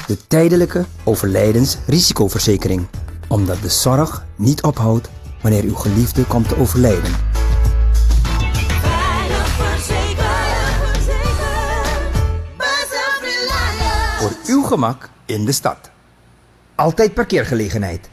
de tijdelijke overlijdensrisicoverzekering. Omdat de zorg niet ophoudt wanneer uw geliefde komt te overlijden. Veilig verzekerd. Voor uw gemak in de stad. Altijd parkeergelegenheid.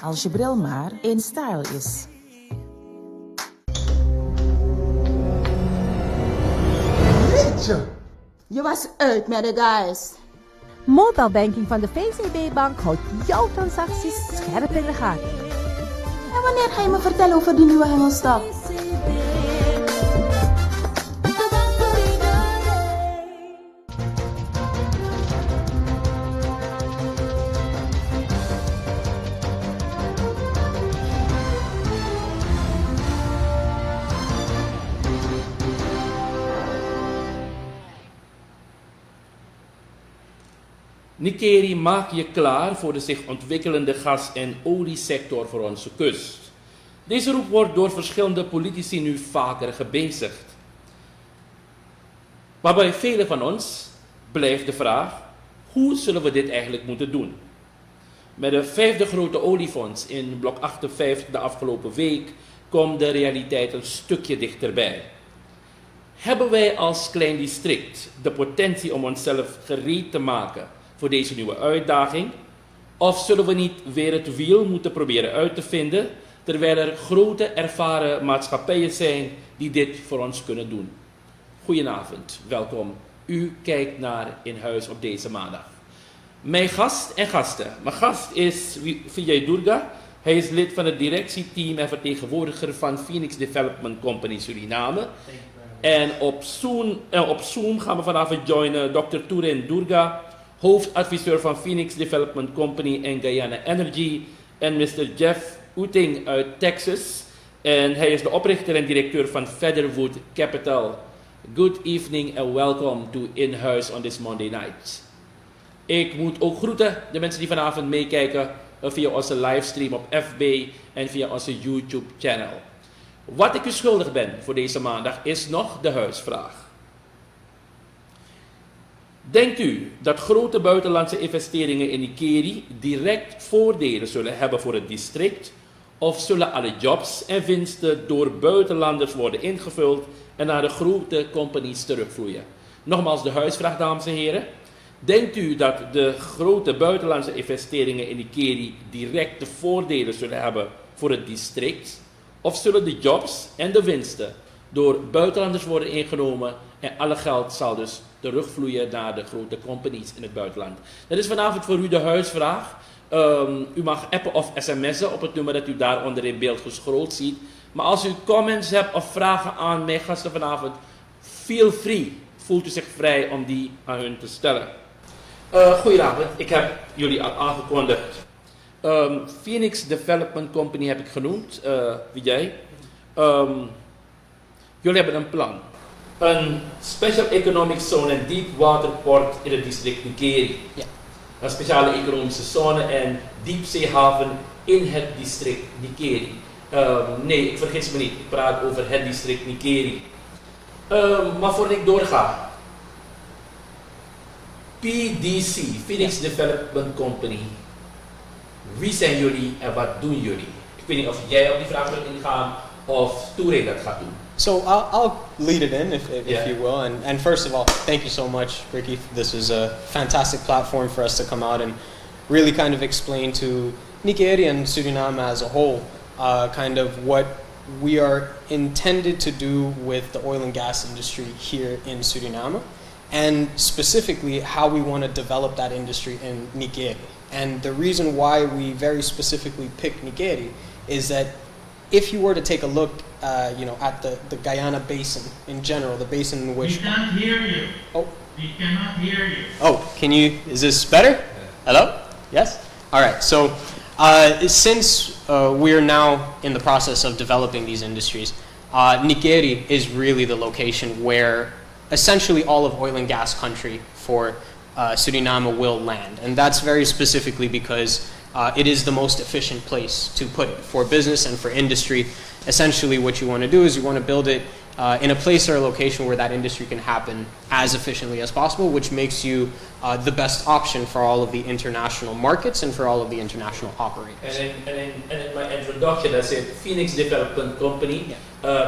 Als je bril maar in style is. Je was uit met de guys. Mobile banking van de VCB-bank houdt jouw transacties scherp in de gaten. En wanneer ga je me vertellen over die nieuwe hengelstap? Nickerie maakt je klaar voor de zich ontwikkelende gas- en oliesector voor onze kust. Deze roep wordt door verschillende politici nu vaker gebezigd. Maar bij velen van ons blijft de vraag, hoe zullen we dit eigenlijk moeten doen? Met de 5e grote oliefonds in blok 58 de afgelopen week komt de realiteit een stukje dichterbij. Hebben wij als klein district de potentie om onszelf gereed te maken voor deze nieuwe uitdaging? Of zullen we niet weer het wiel moeten proberen uit te vinden, terwijl er grote ervaren maatschappijen zijn die dit voor ons kunnen doen? Goedenavond, welkom. U kijkt naar In Huis op deze maandag. Mijn gast en gasten. Mijn gast is Vidjai Doerga. Hij is lid van het directieteam en vertegenwoordiger van Phoenix Development Company Suriname. En op Zoom gaan we vanavond joinen Dr. Turhane Doerga, hoofdadviseur van Phoenix Development Company en Guyana Energy, en Mr. Jeff Oetting uit Texas. En hij is de oprichter en directeur van Featherwood Capital. Good evening and welcome to In Huis on this Monday night. Ik moet ook groeten de mensen die vanavond meekijken via onze livestream op FB en via onze YouTube channel. Wat ik u schuldig ben voor deze maandag is nog de huisvraag. Denkt u dat grote buitenlandse investeringen in Nickerie direct voordelen zullen hebben voor het district? Of zullen alle jobs en winsten door buitenlanders worden ingevuld en naar de grote companies terugvloeien? Nogmaals de huisvraag, dames en heren. Denkt u dat de grote buitenlandse investeringen in Nickerie directe voordelen zullen hebben voor het district? Of zullen de jobs en de winsten door buitenlanders worden ingenomen en alle geld zal dus terugvloeien naar de grote companies in het buitenland? Dat is vanavond voor u de huisvraag. U mag appen of sms'en op het nummer dat u daar in beeld gescrolld ziet. Maar als u comments hebt of vragen aan mijn gasten vanavond, feel free. Voelt u zich vrij om die aan hun te stellen. Goedenavond, ik heb jullie al aangekondigd. Phoenix Development Company heb ik genoemd, Vidjai. Jullie hebben een plan. Een Special Economic Zone en Deep Water Port in het district Nickerie. Ja. Een speciale economische zone en diepzeehaven in het district Nickerie. Nee, ik vergis me niet. Ik praat over het district Nickerie. Maar voordat ik doorga. PDC, Phoenix Development Company. Wie zijn jullie en wat doen jullie? Ik weet niet of jij op die vraag wilt ingaan of Turhane dat gaat doen. So I'll lead it in, if you will. And first of all, thank you so much, Ricky. This is a fantastic platform for us to come out and really kind of explain to Nickerie and Suriname as a whole, kind of what we are intended to do with the oil and gas industry here in Suriname. and specifically how we want to develop that industry in Nickerie. And the reason why we very specifically picked Nickerie is that if you were to take a look, at the Guyana Basin in general, the basin in which... We can't hear you. Oh. We cannot hear you. Oh, is this better? Hello? Yes? All right, so since we're now in the process of developing these industries, Nickerie is really the location where essentially all of oil and gas country for Suriname will land. And that's very specifically because it is the most efficient place to put it for business and for industry. Essentially what you want to do is you want to build it in a place or a location where that industry can happen as efficiently as possible, which makes you the best option for all of the international markets and for all of the international operators. And in my introduction, I said Phoenix Development Company.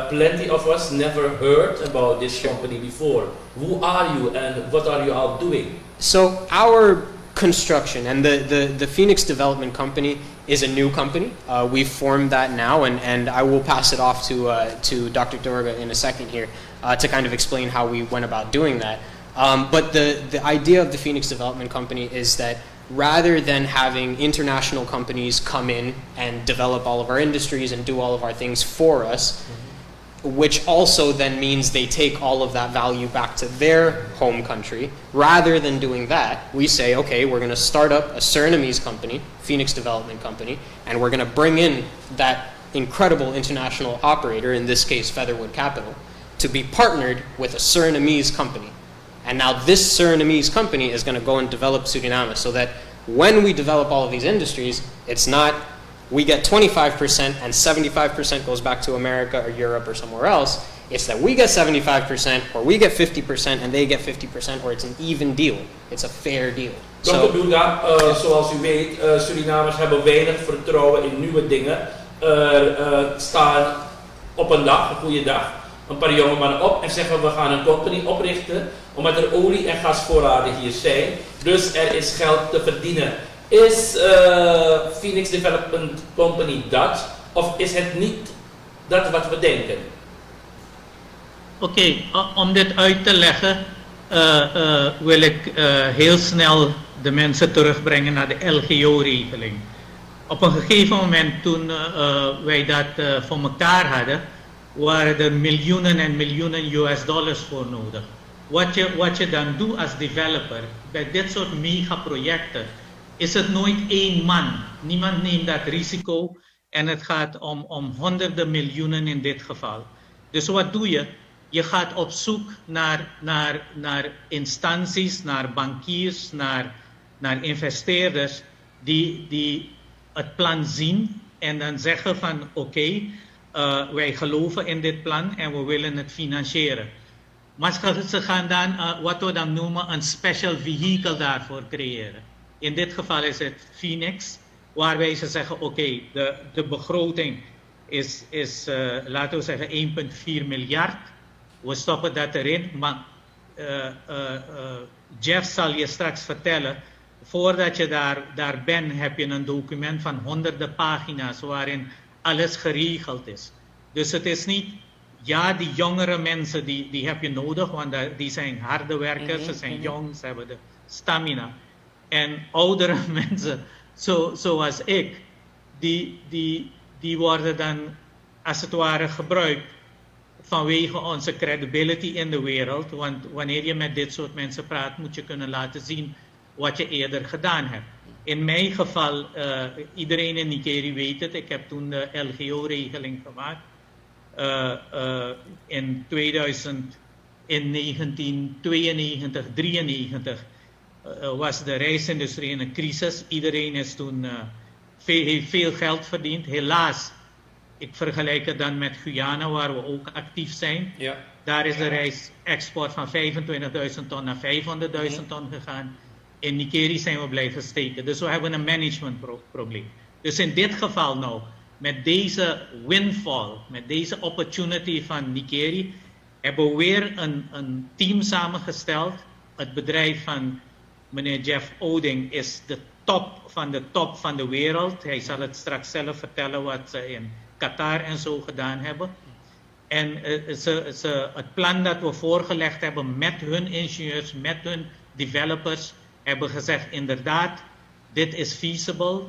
Plenty of us never heard about this company before. Who are you and what are you all doing? So our construction and the Phoenix Development Company is a new company. We've formed that now, and I will pass it off to Dr. Doerga in a second here to kind of explain how we went about doing that. But the idea of the Phoenix Development Company is that rather than having international companies come in and develop all of our industries and do all of our things for us, which also then means they take all of that value back to their home country. Rather than doing that, we say, okay, we're going to start up a Surinamese company, Phoenix Development Company, and we're going to bring in that incredible international operator, in this case Featherwood Capital, to be partnered with a Surinamese company. And now this Surinamese company is going to go and develop Suriname so that when we develop all of these industries, it's not we get 25% and 75% goes back to America or Europe or somewhere else. It's that we get 75% or we get 50% and they get 50%, or it's an even deal. It's a fair deal. Dr. Doerga, zoals u weet, Surinamers hebben weinig vertrouwen in nieuwe dingen. Staan op een dag, een goede dag, een paar jonge mannen op en zeggen we gaan een company oprichten omdat er olie- en gasvoorraden hier zijn. Dus er is geld te verdienen. Is Phoenix Development Company dat? Of is het niet dat wat we denken? Oké, om dit uit te leggen wil ik heel snel de mensen terugbrengen naar de LGO-regeling. Op een gegeven moment toen wij dat voor elkaar hadden, waren er miljoenen en miljoenen US-dollars voor nodig. Wat je dan doet als developer bij dit soort megaprojecten, is het nooit één man. Niemand neemt dat risico en het gaat om honderden miljoenen in dit geval. Dus wat doe je? Je gaat op zoek naar instanties, naar bankiers, naar investeerders die het plan zien en dan zeggen van oké, wij geloven in dit plan en we willen het financieren. Maar ze gaan dan wat we dan noemen een special vehicle daarvoor creëren. In dit geval is het Phoenix, waarbij ze zeggen oké, de begroting is laten we zeggen 1,4 miljard. We stoppen dat erin, maar Jeff zal je straks vertellen, voordat je daar bent heb je een document van honderden pagina's waarin alles geregeld is. Dus het is niet, ja, die jongere mensen die heb je nodig, want die zijn harde werkers, ze zijn jong, ze hebben de stamina. En oudere mensen, zoals ik, die worden dan als het ware gebruikt vanwege onze credibility in de wereld. Want wanneer je met dit soort mensen praat, moet je kunnen laten zien wat je eerder gedaan hebt. In mijn geval, iedereen in Nickerie weet het, ik heb toen de LGO-regeling gemaakt. In 1992, 93 was de reisindustrie in een crisis. Iedereen is toen heeft veel geld verdiend. Helaas, ik vergelijk het dan met Guyana, waar we ook actief zijn. Ja. Daar is de reisexport van 25.000 ton naar 500.000 ton gegaan. In Nickerie zijn we blijven steken. Dus we hebben een managementprobleem. Dus in dit geval nou, met deze windfall, met deze opportunity van Nickerie, hebben we weer een team samengesteld. Het bedrijf van meneer Jeff Oetting is de top van de wereld. Hij zal het straks zelf vertellen wat ze in Qatar en zo gedaan hebben. En het plan dat we voorgelegd hebben met hun ingenieurs, met hun developers, hebben gezegd inderdaad, dit is feasible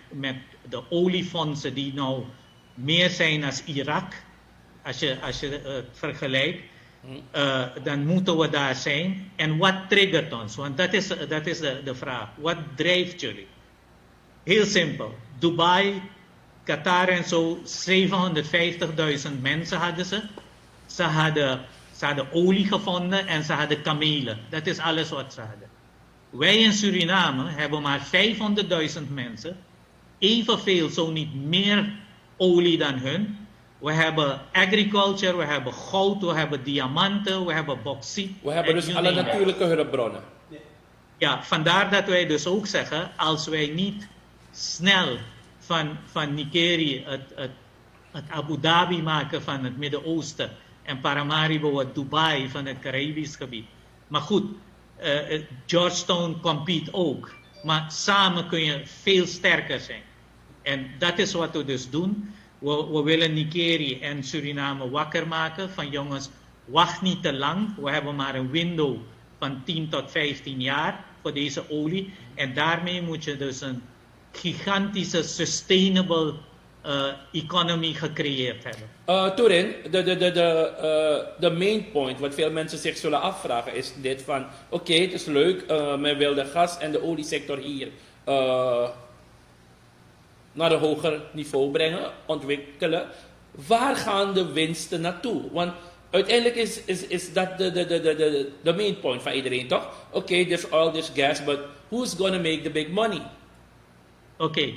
met de oliefondsen die nou meer zijn als Irak. Als je het vergelijkt, dan moeten we daar zijn. En wat triggert ons? Want dat is de vraag. Wat drijft jullie? Heel simpel. Dubai, Qatar en zo, 750.000 mensen hadden ze. Ze hadden olie gevonden en ze hadden kamelen. Dat is alles wat ze hadden. Wij in Suriname hebben maar 500.000 mensen. Evenveel, zo niet meer olie dan hun. We hebben agriculture, we hebben goud, we hebben diamanten, we hebben bauxiet. We hebben dus alle natuurlijke hulpbronnen. Ja, vandaar dat wij dus ook zeggen, als wij niet snel van Nickerie het Abu Dhabi maken van het Midden-Oosten en Paramaribo het Dubai van het Caribisch gebied. Maar goed, Georgetown compete ook. Maar samen kun je veel sterker zijn. En dat is wat we dus doen. We willen Nickerie en Suriname wakker maken van jongens, wacht niet te lang. We hebben maar een window van 10 tot 15 jaar voor deze olie. En daarmee moet je dus een gigantische sustainable economy gecreëerd hebben. Turhane, de main point, wat veel mensen zich zullen afvragen, is dit van, oké, het is leuk, men wil de gas- en de oliesector hier naar een hoger niveau brengen, ontwikkelen. Waar gaan de winsten naartoe? Want uiteindelijk is dat de main point van iedereen, toch? Oké, there's oil, there's gas, but who's gonna make the big money? Oké,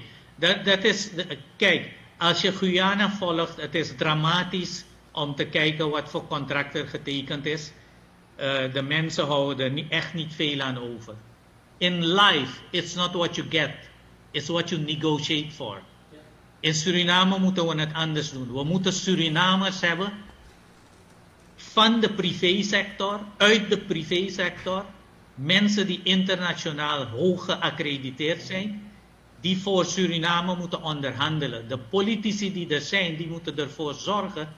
dat is, kijk, als je Guyana volgt, het is dramatisch om te kijken wat voor contract er getekend is. De mensen houden er echt niet veel aan over. In life, it's not what you get, it's what you negotiate for. In Suriname moeten we het anders doen. We moeten Surinamers hebben van de privésector, uit de privésector, mensen die internationaal hoog geaccrediteerd zijn, die voor Suriname moeten onderhandelen. De politici die er zijn, die moeten ervoor zorgen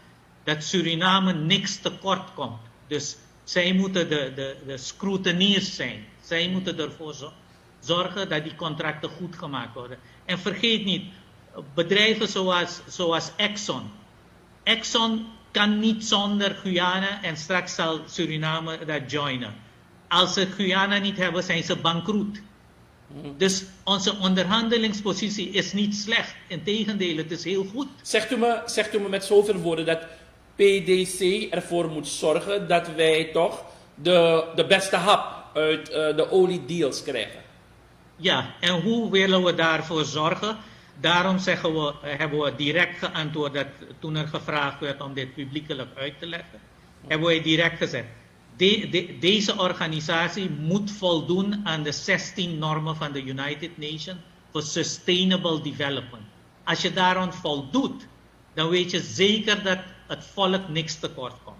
dat Suriname niks tekort komt. Dus zij moeten de scrutineers zijn. Zij moeten ervoor zorgen dat die contracten goed gemaakt worden. En vergeet niet, bedrijven zoals Exxon. Exxon kan niet zonder Guyana en straks zal Suriname dat joinen. Als ze Guyana niet hebben, zijn ze bankroet. Dus onze onderhandelingspositie is niet slecht. Integendeel, het is heel goed. Zegt u me met zoveel woorden dat PDC ervoor moet zorgen dat wij toch de beste hap uit de oliedeals krijgen? Ja, en hoe willen we daarvoor zorgen? Daarom hebben we direct geantwoord dat toen er gevraagd werd om dit publiekelijk uit te leggen, hebben wij direct gezegd, deze organisatie moet voldoen aan de 16 normen van de United Nations voor Sustainable Development. Als je daaraan voldoet, dan weet je zeker dat het volk niks tekort komt.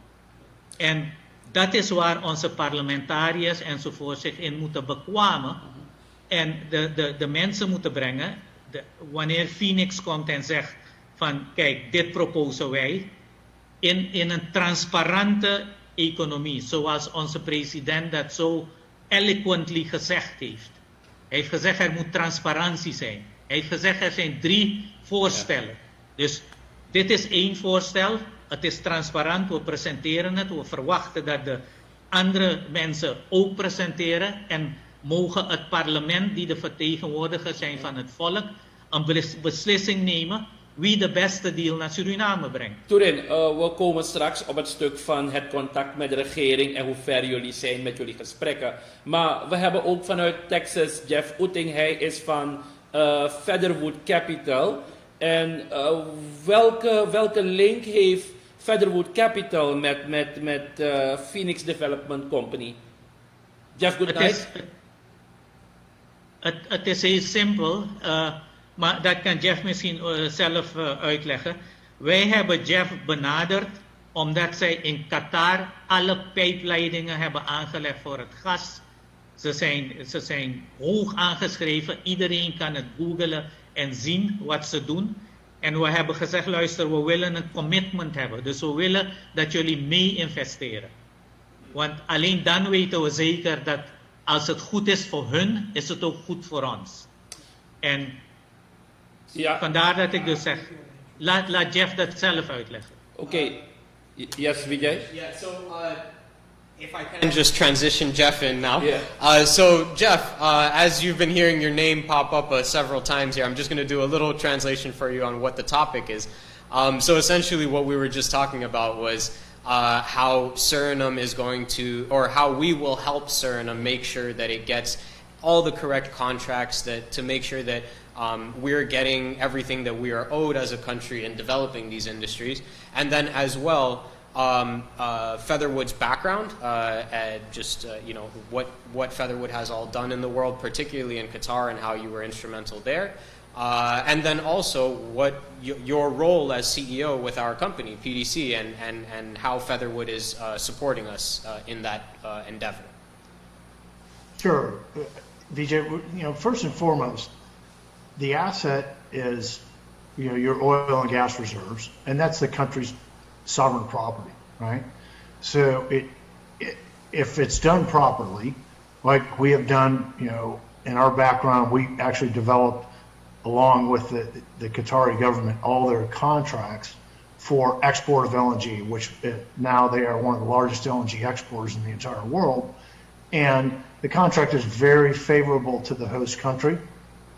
En dat is waar onze parlementariërs enzovoort zich in moeten bekwamen en de mensen moeten brengen. Wanneer Phoenix komt en zegt van kijk, dit proposen wij in een transparante economie, zoals onze president dat zo eloquently gezegd heeft. Hij heeft gezegd er moet transparantie zijn. Hij heeft gezegd er zijn 3 voorstellen. Ja. Dus dit is 1 voorstel. Het is transparant, we presenteren het. We verwachten dat de andere mensen ook presenteren. En mogen het parlement, die de vertegenwoordiger zijn van het volk, een beslissing nemen wie de beste deal naar Suriname brengt. Turhane, we komen straks op het stuk van het contact met de regering en hoe ver jullie zijn met jullie gesprekken. Maar we hebben ook vanuit Texas Jeff Oetting, hij is van Featherwood Capital. En welke link heeft Featherwood Capital met Phoenix Development Company? Jeff, good night. Het is heel simpel. Maar dat kan Jeff misschien zelf uitleggen. Wij hebben Jeff benaderd omdat zij in Qatar alle pijpleidingen hebben aangelegd voor het gas. Ze zijn hoog aangeschreven. Iedereen kan het googlen en zien wat ze doen. En we hebben gezegd, luister, we willen een commitment hebben. Dus we willen dat jullie mee investeren. Want alleen dan weten we zeker dat als het goed is voor hun, is het ook goed voor ons. En Ja, vandaar dat ik dus zeg, laat Jeff dat zelf uitleggen. oké. Yes, Vidjai? Yeah, so if I can just transition Jeff in now. Yeah. So Jeff, as you've been hearing your name pop up several times here, I'm just going to do a little translation for you on what the topic is. So essentially what we were just talking about was how Suriname is going to, or how we will help Suriname make sure that it gets all the correct contracts, that to make sure that we're getting everything that we are owed as a country in developing these industries. And then as well, Featherwood's background, and just you know what Featherwood has all done in the world, particularly in Qatar, and how you were instrumental there. And then also what your role as CEO with our company, PDC, and how Featherwood is supporting us in that endeavor. Sure. Vidjai, you know, first and foremost, the asset is, you know, your oil and gas reserves, and that's the country's sovereign property, right? So if it's done properly, like we have done, you know, in our background, we actually developed, along with the Qatari government, all their contracts for export of LNG, which now they are one of the largest LNG exporters in the entire world. And the contract is very favorable to the host country,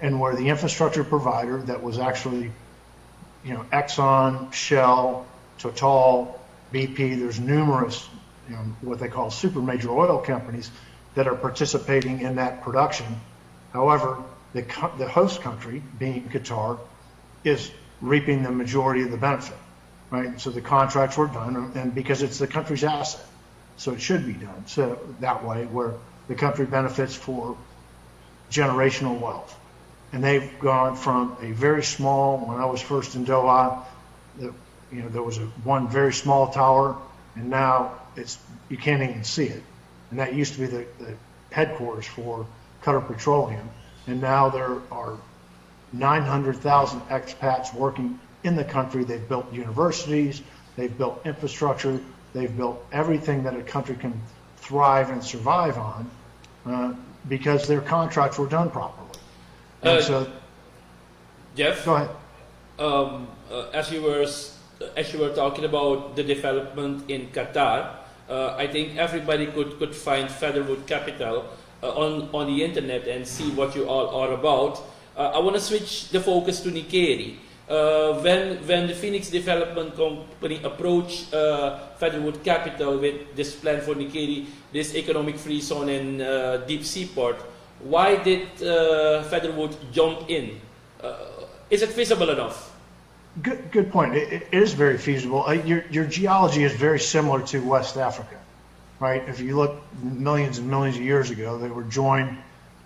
and where the infrastructure provider that was actually, you know, Exxon, Shell, Total, BP, there's numerous, you know, what they call super major oil companies that are participating in that production. However, the host country, being Qatar, is reaping the majority of the benefit, right? So the contracts were done, and because it's the country's asset, so it should be done so that way, where the country benefits for generational wealth. And they've gone from a very small, when I was first in Doha, you know, there was one very small tower, and now you can't even see it. And that used to be the headquarters for Qatar Petroleum. And now there are 900,000 expats working in the country. They've built universities, they've built infrastructure, they've built everything that a country can thrive and survive on because their contracts were done properly. And so, Jeff, go ahead. As you were talking about the development in Qatar, I think everybody could find Featherwood Capital on the internet and see what you all are about. I want to switch the focus to Nickerie. When the Phoenix Development Company approached Featherwood Capital with this plan for Nickerie, this economic free zone in Diep seaport, why did Featherwood jump in? Is it feasible enough? Good point. It is very feasible. Your geology is very similar to West Africa, right? If you look millions and millions of years ago, they were joined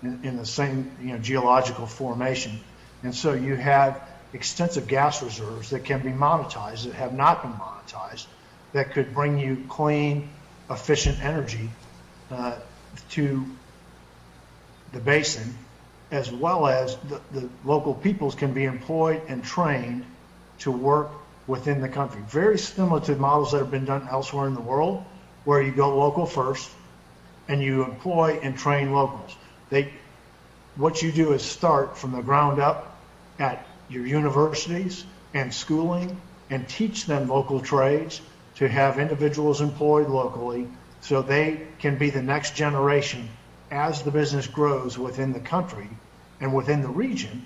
in the same, you know, geological formation, and so you have extensive gas reserves that can be monetized, that have not been monetized, that could bring you clean, efficient energy to the basin, as well as the local peoples can be employed and trained to work within the country. Very similar to models that have been done elsewhere in the world, where you go local first and you employ and train locals. What you do is start from the ground up at your universities and schooling and teach them local trades to have individuals employed locally so they can be the next generation as the business grows within the country and within the region,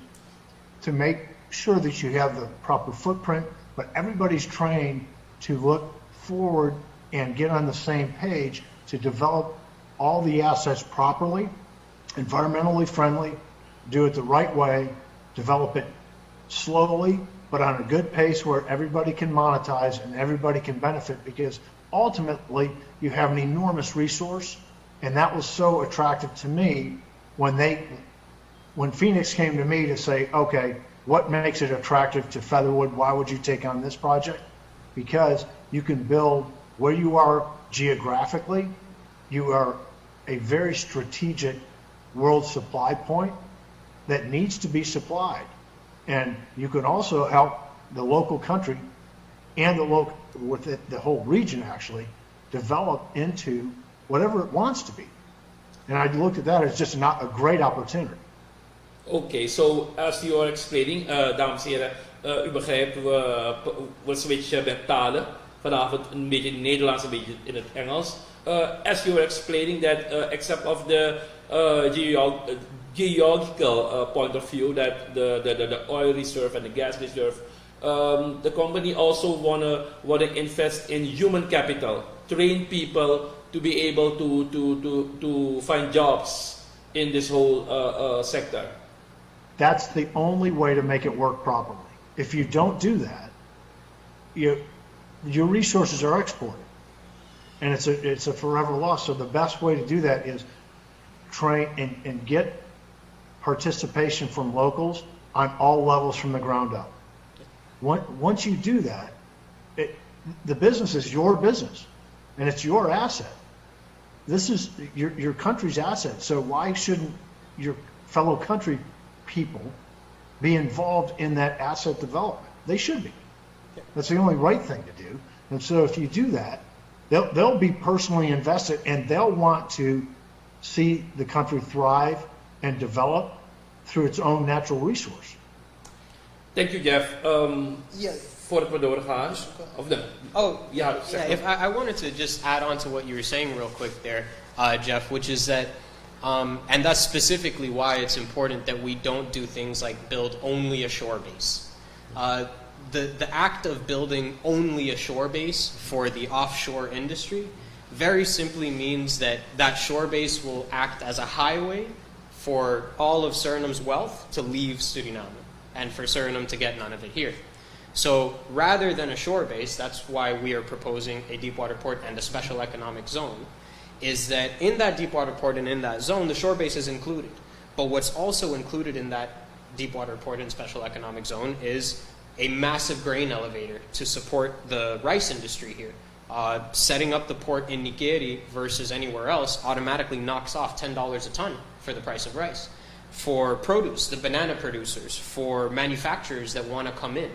to make sure that you have the proper footprint, but everybody's trained to look forward and get on the same page to develop all the assets properly, environmentally friendly, do it the right way, develop it slowly, but on a good pace where everybody can monetize and everybody can benefit, because ultimately you have an enormous resource. And that was so attractive to me when Phoenix came to me to say, okay, what makes it attractive to Featherwood? Why would you take on this project? Because you can build where you are geographically. You are a very strategic world supply point that needs to be supplied. And you can also help the local country and the whole region actually develop into whatever it wants to be. And I looked at that as just not a great opportunity. Okay, so as you are explaining, dames en heren, u begrijpt, we switchen met talen. Vanavond een beetje in het Nederlands, een beetje in het Engels. As you were explaining that, except of the geological point of view, that the oil reserve and the gas reserve, the company also wanna invest in human capital, train people to be able to find jobs in this whole sector. That's the only way to make it work properly. If you don't do that, your resources are exported, and it's a forever loss. So the best way to do that is train and get participation from locals on all levels from the ground up. Once you do that, the business is your business, and it's your asset. This is your country's asset. So why shouldn't your fellow country people be involved in that asset development? They should be. That's the only right thing to do. And so if you do that, they'll be personally invested, and they'll want to see the country thrive and develop through its own natural resource. Thank you, Jeff. Voordat we doorgaan. If I wanted to just add on to what you were saying real quick there, Jeff, which is that, and that's specifically why it's important that we don't do things like build only a shore base. The act of building only a shore base for the offshore industry very simply means that that shore base will act as a highway for all of Suriname's wealth to leave Suriname, and for Suriname to get none of it here. So rather than a shore base, that's why we are proposing a deepwater port and a special economic zone, is that in that deepwater port and in that zone, the shore base is included. But what's also included in that deepwater port and special economic zone is a massive grain elevator to support the rice industry here. Setting up the port in Nickerie versus anywhere else automatically knocks off $10 a ton for the price of rice. For produce, the banana producers, for manufacturers that want to come in.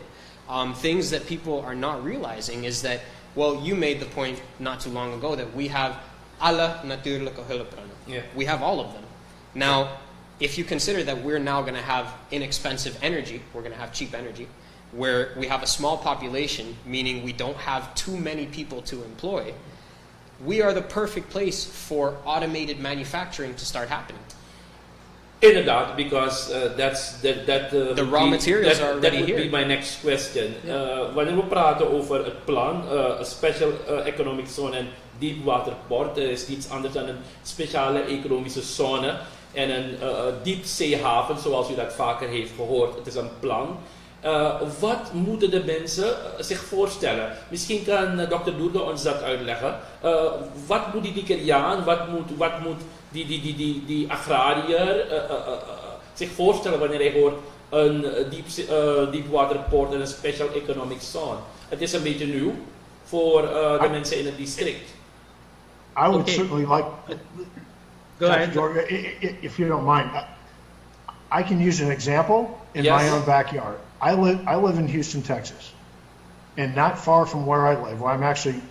Things that people are not realizing is that, well, you made the point not too long ago that we have alle natuurlijke hulpbronnen. Yeah. We have all of them. Now, if you consider that we're now going to have inexpensive energy, we're going to have cheap energy, where we have a small population, meaning we don't have too many people to employ, we are the perfect place for automated manufacturing to start happening. Inderdaad, because the raw materials are already that would here. be my next question. Wanneer we praten over het plan, een special economic zone en deepwater port, is niets anders dan een speciale economische zone en een diepzeehaven, zoals u dat vaker heeft gehoord. Het is een plan. Wat moeten de mensen zich voorstellen? Misschien kan Dr. Doerga ons dat uitleggen. Wat moet die Nickeriaan, wat moet die agrariër zich voorstellen wanneer hij hoort een deepwater port en een special economic zone? Het is een beetje nieuw voor de mensen in het district. I would certainly like. Go ahead. Doerga, if you don't mind, I can use an example in my own backyard. I live in Houston, Texas, and not far from where I live, where I'm actually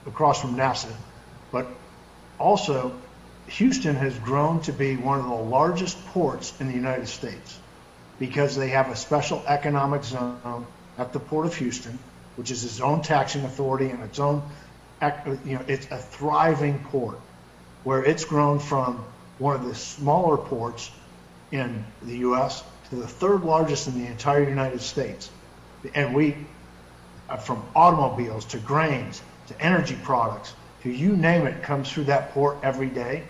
across from NASA, but also Houston has grown to be one of the largest ports in the United States because they have a special economic zone at the Port of Houston, which is its own taxing authority and its own, it's a thriving port where it's grown from one of the smaller ports in the U.S. to the third largest in the entire United States. And we, from automobiles to grains to energy products to you name it, comes through that port every day.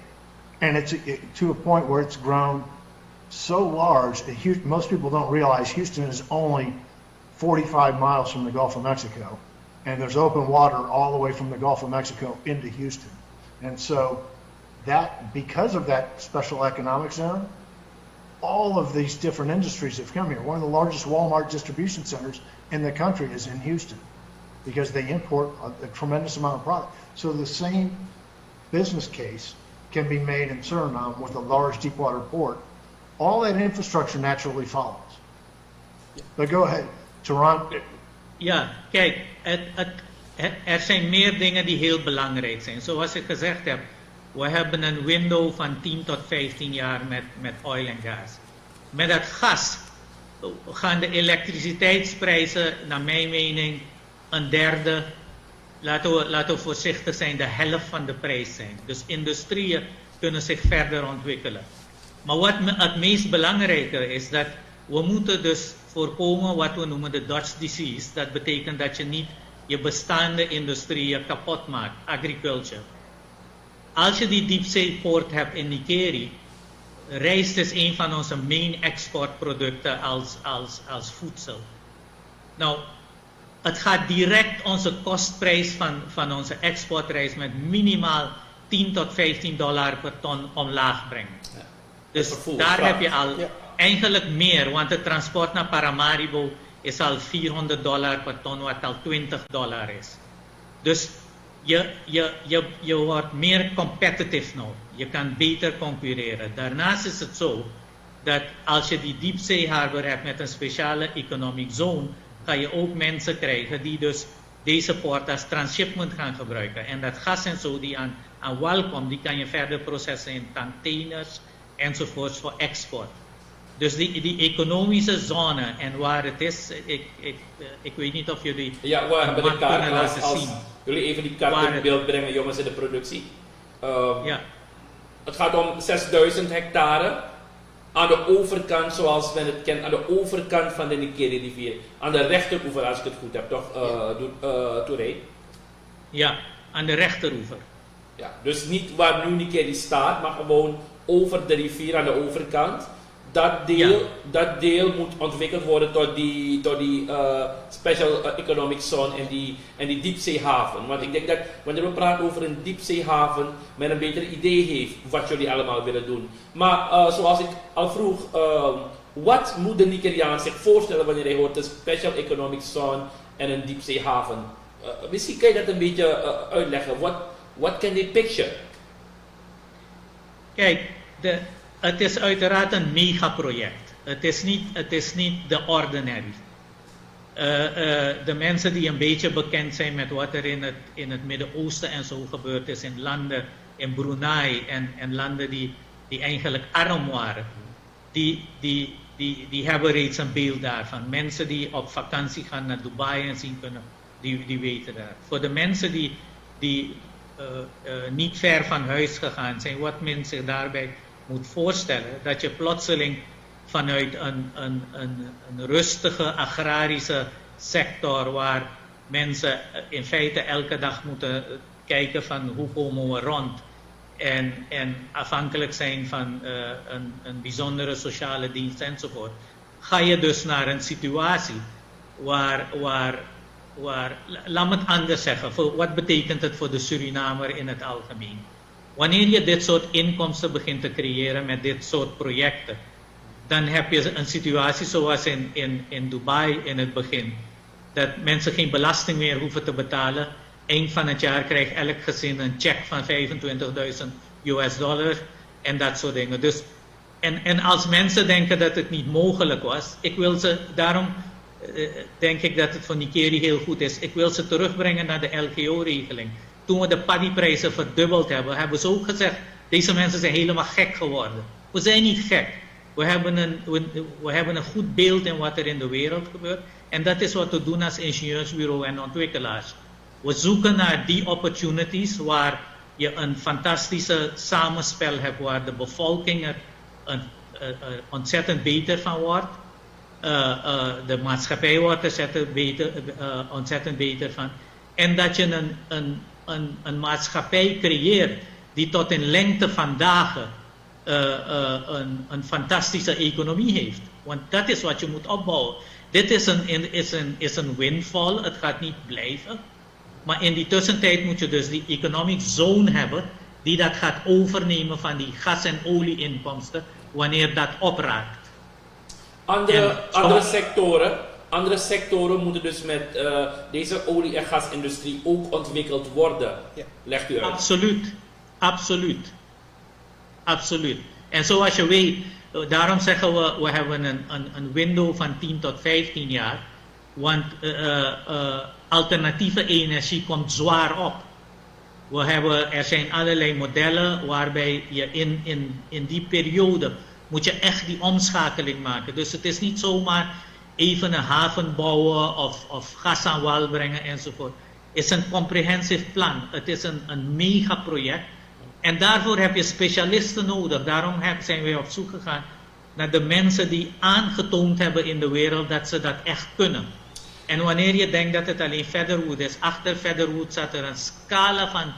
And it's to a point where it's grown so large, most people don't realize Houston is only 45 miles from the Gulf of Mexico. And there's open water all the way from the Gulf of Mexico into Houston. And so because of that special economic zone, all of these different industries have come here. One of the largest Walmart distribution centers in the country is in Houston because they import a tremendous amount of product. So the same business case can be made in Suriname with a large deepwater port. All that infrastructure naturally follows. But go ahead. Turhane, Ja, kijk, er zijn meer dingen die heel belangrijk zijn. Zoals ik gezegd heb, we hebben een window van 10 tot 15 jaar met oil en gas. Met dat gas gaan de elektriciteitsprijzen, naar mijn mening, een derde, laten we voorzichtig zijn, de helft van de prijs zijn. Dus industrieën kunnen zich verder ontwikkelen. Maar wat het meest belangrijke is, dat we moeten dus voorkomen wat we noemen de Dutch disease. Dat betekent dat je niet je bestaande industrieën kapot maakt, agriculture. Als je die diepzeepoort hebt in Nickerie, rijst is een van onze main exportproducten als voedsel. Nou, het gaat direct onze kostprijs van onze exportrijst met minimaal 10 tot 15 dollar per ton omlaag brengen. Ja. Dus daar heb je al eigenlijk meer, want het transport naar Paramaribo is al 400 dollar per ton, wat al 20 dollar is. Dus je wordt meer competitive nou. Je kan beter concurreren. Daarnaast is het zo dat als je die diepzeeharbor hebt met een speciale economic zone, ga je ook mensen krijgen die dus deze poort als transshipment gaan gebruiken. En dat gas en zo die aan wal komt, die kan je verder processen in containers enzovoorts voor export. Dus die economische zone en waar het is, ik weet niet of jullie ja, we hebben de kaart laten zien. Jullie even die kaart in beeld brengen, jongens, in de productie. Ja. Het gaat om 6000 hectare aan de overkant, zoals men het kent, aan de overkant van de Nickerie rivier. Aan de rechteroever, als ik het goed heb, toch, Turhane? Ja, aan de rechteroever. Ja, dus niet waar nu Nickerie staat, maar gewoon over de rivier aan de overkant. Dat deel moet ontwikkeld worden tot die special economic zone en die diepzeehaven. Want ik denk dat wanneer we praten over een diepzeehaven, men een beter idee heeft wat jullie allemaal willen doen. Maar zoals ik al vroeg, wat moet de Nickeriaan zich voorstellen wanneer hij hoort een special economic zone en een diepzeehaven? Misschien kan je dat een beetje uitleggen. What can they picture? Kijk, het is uiteraard een megaproject. Het is niet de ordinary. De mensen die een beetje bekend zijn met wat er in het Midden-Oosten en zo gebeurd is, in landen, in Brunei en landen die eigenlijk arm waren, die hebben reeds een beeld daarvan. Mensen die op vakantie gaan naar Dubai en zien kunnen, die weten dat. Voor de mensen die niet ver van huis gegaan zijn, wat men zich daarbij moet voorstellen, dat je plotseling vanuit een rustige agrarische sector, waar mensen in feite elke dag moeten kijken van hoe komen we rond en afhankelijk zijn van een bijzondere sociale dienst enzovoort, ga je dus naar een situatie waar laat me het anders zeggen, wat betekent het voor de Surinamer in het algemeen? Wanneer je dit soort inkomsten begint te creëren met dit soort projecten, dan heb je een situatie zoals in Dubai in het begin. Dat mensen geen belasting meer hoeven te betalen. Eind van het jaar krijgt elk gezin een check van $25,000 en dat soort dingen. Dus, en als mensen denken dat het niet mogelijk was, daarom denk ik dat het voor Nickerie heel goed is. Ik wil ze terugbrengen naar de LGO-regeling. Toen we de paddyprijzen verdubbeld hebben, hebben ze ook gezegd, deze mensen zijn helemaal gek geworden. We zijn niet gek. We hebben een goed beeld in wat er in de wereld gebeurt. En dat is wat we doen als ingenieursbureau en ontwikkelaars. We zoeken naar die opportunities waar je een fantastische samenspel hebt, waar de bevolking er ontzettend beter van wordt. De maatschappij wordt er ontzettend beter van. En dat je een maatschappij creëert die tot in lengte van dagen een fantastische economie heeft. Want dat is wat je moet opbouwen. Dit is een windfall, het gaat niet blijven. Maar in die tussentijd moet je dus die economic zone hebben die dat gaat overnemen van die gas- en olieinkomsten wanneer dat opraakt. Andere sectoren moeten dus met deze olie- en gasindustrie ook ontwikkeld worden. Ja. Legt u uit. Absoluut. En zoals je weet, daarom zeggen we hebben een window van 10 tot 15 jaar. Want alternatieve energie komt zwaar op. Er zijn allerlei modellen waarbij je in die periode moet je echt die omschakeling maken. Dus het is niet zomaar even een haven bouwen of gas aan wal brengen enzovoort. Het is een comprehensive plan. Het is een megaproject. En daarvoor heb je specialisten nodig. Daarom zijn we op zoek gegaan naar de mensen die aangetoond hebben in de wereld dat ze dat echt kunnen. En wanneer je denkt dat het alleen Featherwood is, achter Featherwood zat er een scala van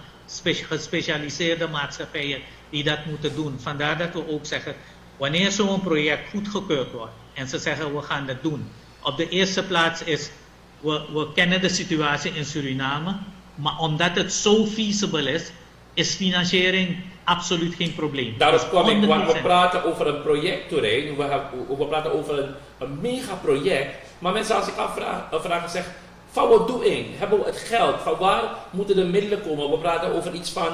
gespecialiseerde maatschappijen die dat moeten doen. Vandaar dat we ook zeggen, wanneer zo'n project goedgekeurd wordt en ze zeggen we gaan dat doen. Op de eerste plaats is, we kennen de situatie in Suriname, maar omdat het zo feasible is financiering absoluut geen probleem. Daarom kwam ik, want we praten over een project, Turhane, we praten over een megaproject, maar mensen als ik afvragen zeggen, van wat doe ik? Hebben we het geld? Van waar moeten de middelen komen? We praten over iets van,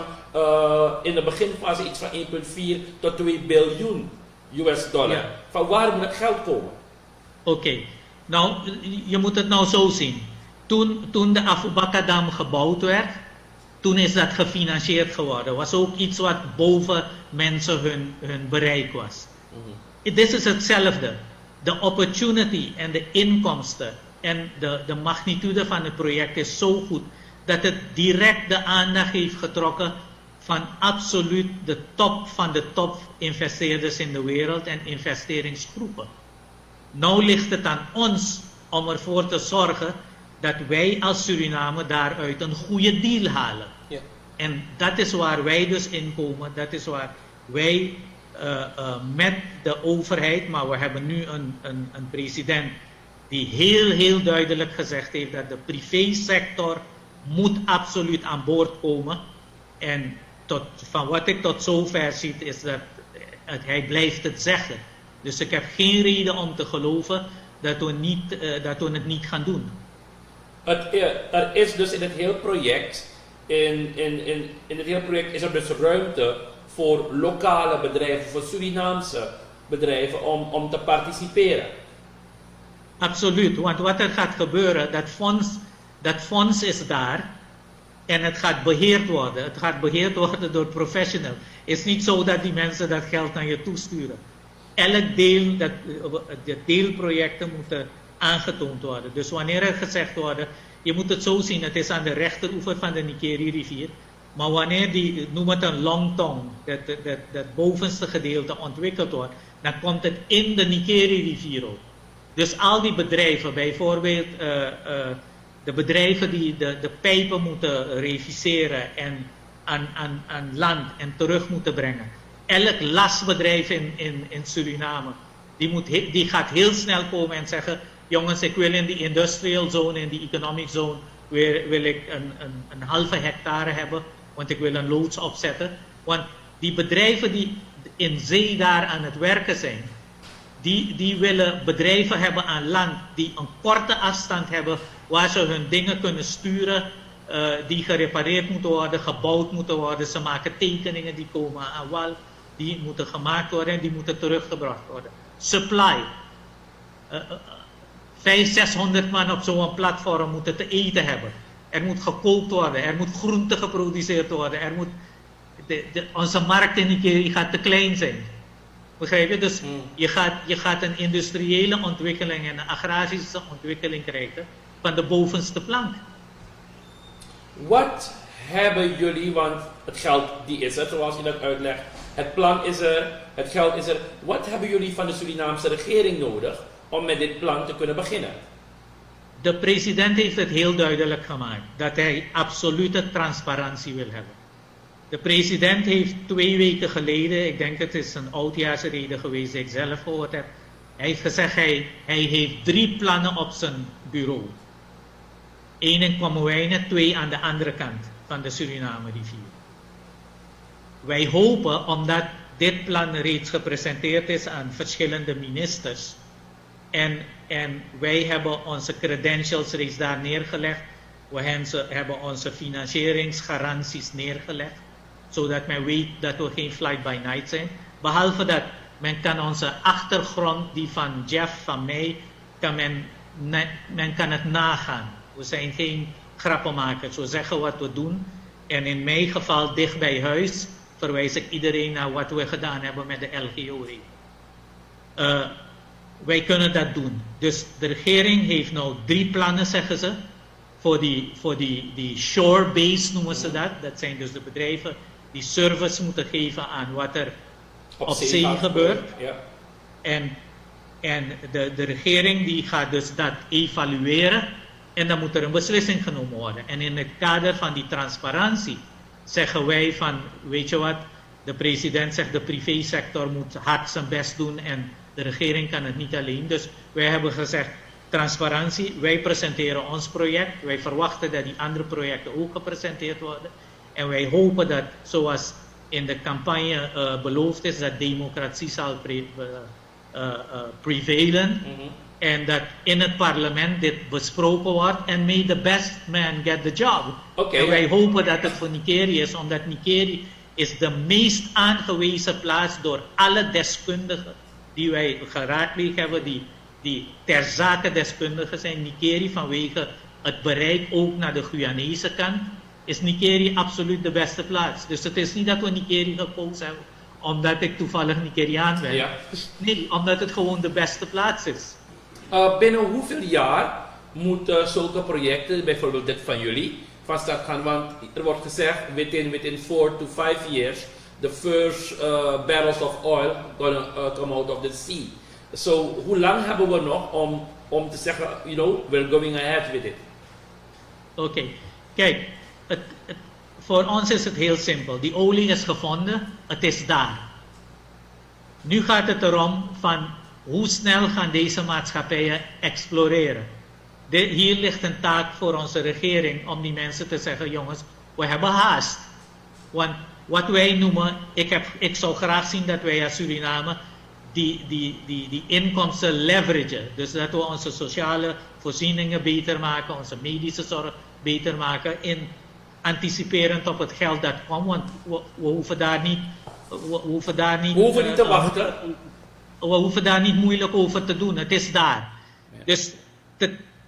in de beginfase iets van 1,4 tot 2 biljoen US dollar. Ja. Van waar moet het geld komen? Oké. Nou, je moet het nou zo zien. Toen de Afubakadam gebouwd werd, toen is dat gefinancierd geworden. Was ook iets wat boven mensen hun bereik was. Dit is hetzelfde. De opportunity en de inkomsten en de magnitude van het project is zo goed dat het direct de aandacht heeft getrokken van absoluut de top van de top investeerders in de wereld en investeringsgroepen. Nou ligt het aan ons om ervoor te zorgen dat wij als Suriname daaruit een goede deal halen. Ja. En dat is waar wij dus in komen. Dat is waar wij met de overheid, maar we hebben nu een president die heel duidelijk gezegd heeft dat de privésector moet absoluut aan boord komen. En van wat ik tot zover zie is dat hij blijft het zeggen. Dus ik heb geen reden om te geloven dat we het niet gaan doen. Er is dus in het hele project, in het hele project is er dus ruimte voor lokale bedrijven, voor Surinaamse bedrijven om te participeren. Absoluut, want wat er gaat gebeuren, dat fonds is daar en het gaat beheerd worden. Het gaat beheerd worden door professionals. Het is niet zo dat die mensen dat geld naar je toesturen. Elk deel, de deelprojecten moeten aangetoond worden. Dus wanneer er gezegd wordt, je moet het zo zien, het is aan de rechteroever van de Nickerie rivier. Maar wanneer noem het een longtong, dat bovenste gedeelte ontwikkeld wordt, dan komt het in de Nickerie rivier ook. Dus al die bedrijven, bijvoorbeeld de bedrijven die de pijpen moeten reviseren en aan land en terug moeten brengen. Elk lasbedrijf in Suriname, die gaat heel snel komen en zeggen, jongens, ik wil in die industrial zone, in die economic zone, wil ik een halve hectare hebben, want ik wil een loods opzetten. Want die bedrijven die in zee daar aan het werken zijn, die willen bedrijven hebben aan land die een korte afstand hebben waar ze hun dingen kunnen sturen, die gerepareerd moeten worden, gebouwd moeten worden. Ze maken tekeningen die komen aan wal, die moeten gemaakt worden en die moeten teruggebracht worden. Supply. 500-600 man op zo'n platform moeten te eten hebben. Er moet gekookt worden, er moet groente geproduceerd worden, onze markt in Nickerie gaat te klein zijn. Begrijp je? Dus je gaat een industriële ontwikkeling en een agrarische ontwikkeling krijgen van de bovenste plank. Wat hebben jullie, want het geld die is er, zoals je dat uitlegt, het plan is er, het geld is er. Wat hebben jullie van de Surinaamse regering nodig om met dit plan te kunnen beginnen? De president heeft het heel duidelijk gemaakt dat hij absolute transparantie wil hebben. De president heeft 2 weken geleden, ik denk het is een oudjaarsrede geweest die ik zelf gehoord heb, hij heeft gezegd hij heeft 3 plannen op zijn bureau. 1 in Kwamowijnen, 2 aan de andere kant van de Suriname rivier. Wij hopen, omdat dit plan reeds gepresenteerd is aan verschillende ministers en wij hebben onze credentials reeds daar neergelegd, we hebben onze financieringsgaranties neergelegd, zodat men weet dat we geen fly-by-night zijn. Behalve dat, men kan onze achtergrond, die van Jeff, van mij, kan men men kan het nagaan. We zijn geen grappenmakers. We zeggen wat we doen. En in mijn geval, dicht bij huis, verwijs ik iedereen naar wat we gedaan hebben met de LGO-regel. Wij kunnen dat doen. Dus de regering heeft nou 3 plannen, zeggen ze, voor die shore-base noemen ze dat. Dat zijn dus de bedrijven die service moeten geven aan wat er op zee gebeurt. Ja. En de regering die gaat dus dat evalueren en dan moet er een beslissing genomen worden. En in het kader van die transparantie zeggen wij van, weet je wat, de president zegt de privésector moet hard zijn best doen en de regering kan het niet alleen. Dus wij hebben gezegd, transparantie, wij presenteren ons project. Wij verwachten dat die andere projecten ook gepresenteerd worden. En wij hopen dat, zoals in de campagne beloofd is, dat democratie zal prevailen. En dat in het parlement dit besproken wordt. En may the best man get the job. En wij hopen dat het voor Nickerie is, omdat Nickerie is de meest aangewezen plaats door alle deskundigen die wij geraadpleegd hebben, die ter zake deskundigen zijn. Nickerie, vanwege het bereik ook naar de Guyanese kant, is Nickerie absoluut de beste plaats. Dus het is niet dat we Nickerie gekozen hebben omdat ik toevallig Nickeriaan ben. Ja. Nee, omdat het gewoon de beste plaats is. Binnen hoeveel jaar moeten zulke projecten, bijvoorbeeld dit van jullie, van start gaan? Want er wordt gezegd, within 4 to 5 years, the first barrels of oil gonna come out of the sea. So, hoe lang hebben we nog om te zeggen, you know, we're going ahead with it? Oké, kijk, voor ons is het heel simpel. Die olie is gevonden, het is daar. Nu gaat het erom van hoe snel gaan deze maatschappijen exploreren. Hier ligt een taak voor onze regering om die mensen te zeggen, jongens, we hebben haast. Want wat wij noemen, ik zou graag zien dat wij als Suriname die inkomsten leveragen. Dus dat we onze sociale voorzieningen beter maken, onze medische zorg beter maken, anticiperend op het geld dat komt. Want we hoeven daar niet... We hoeven niet te wachten. We hoeven daar niet moeilijk over te doen. Het is daar. Ja. Dus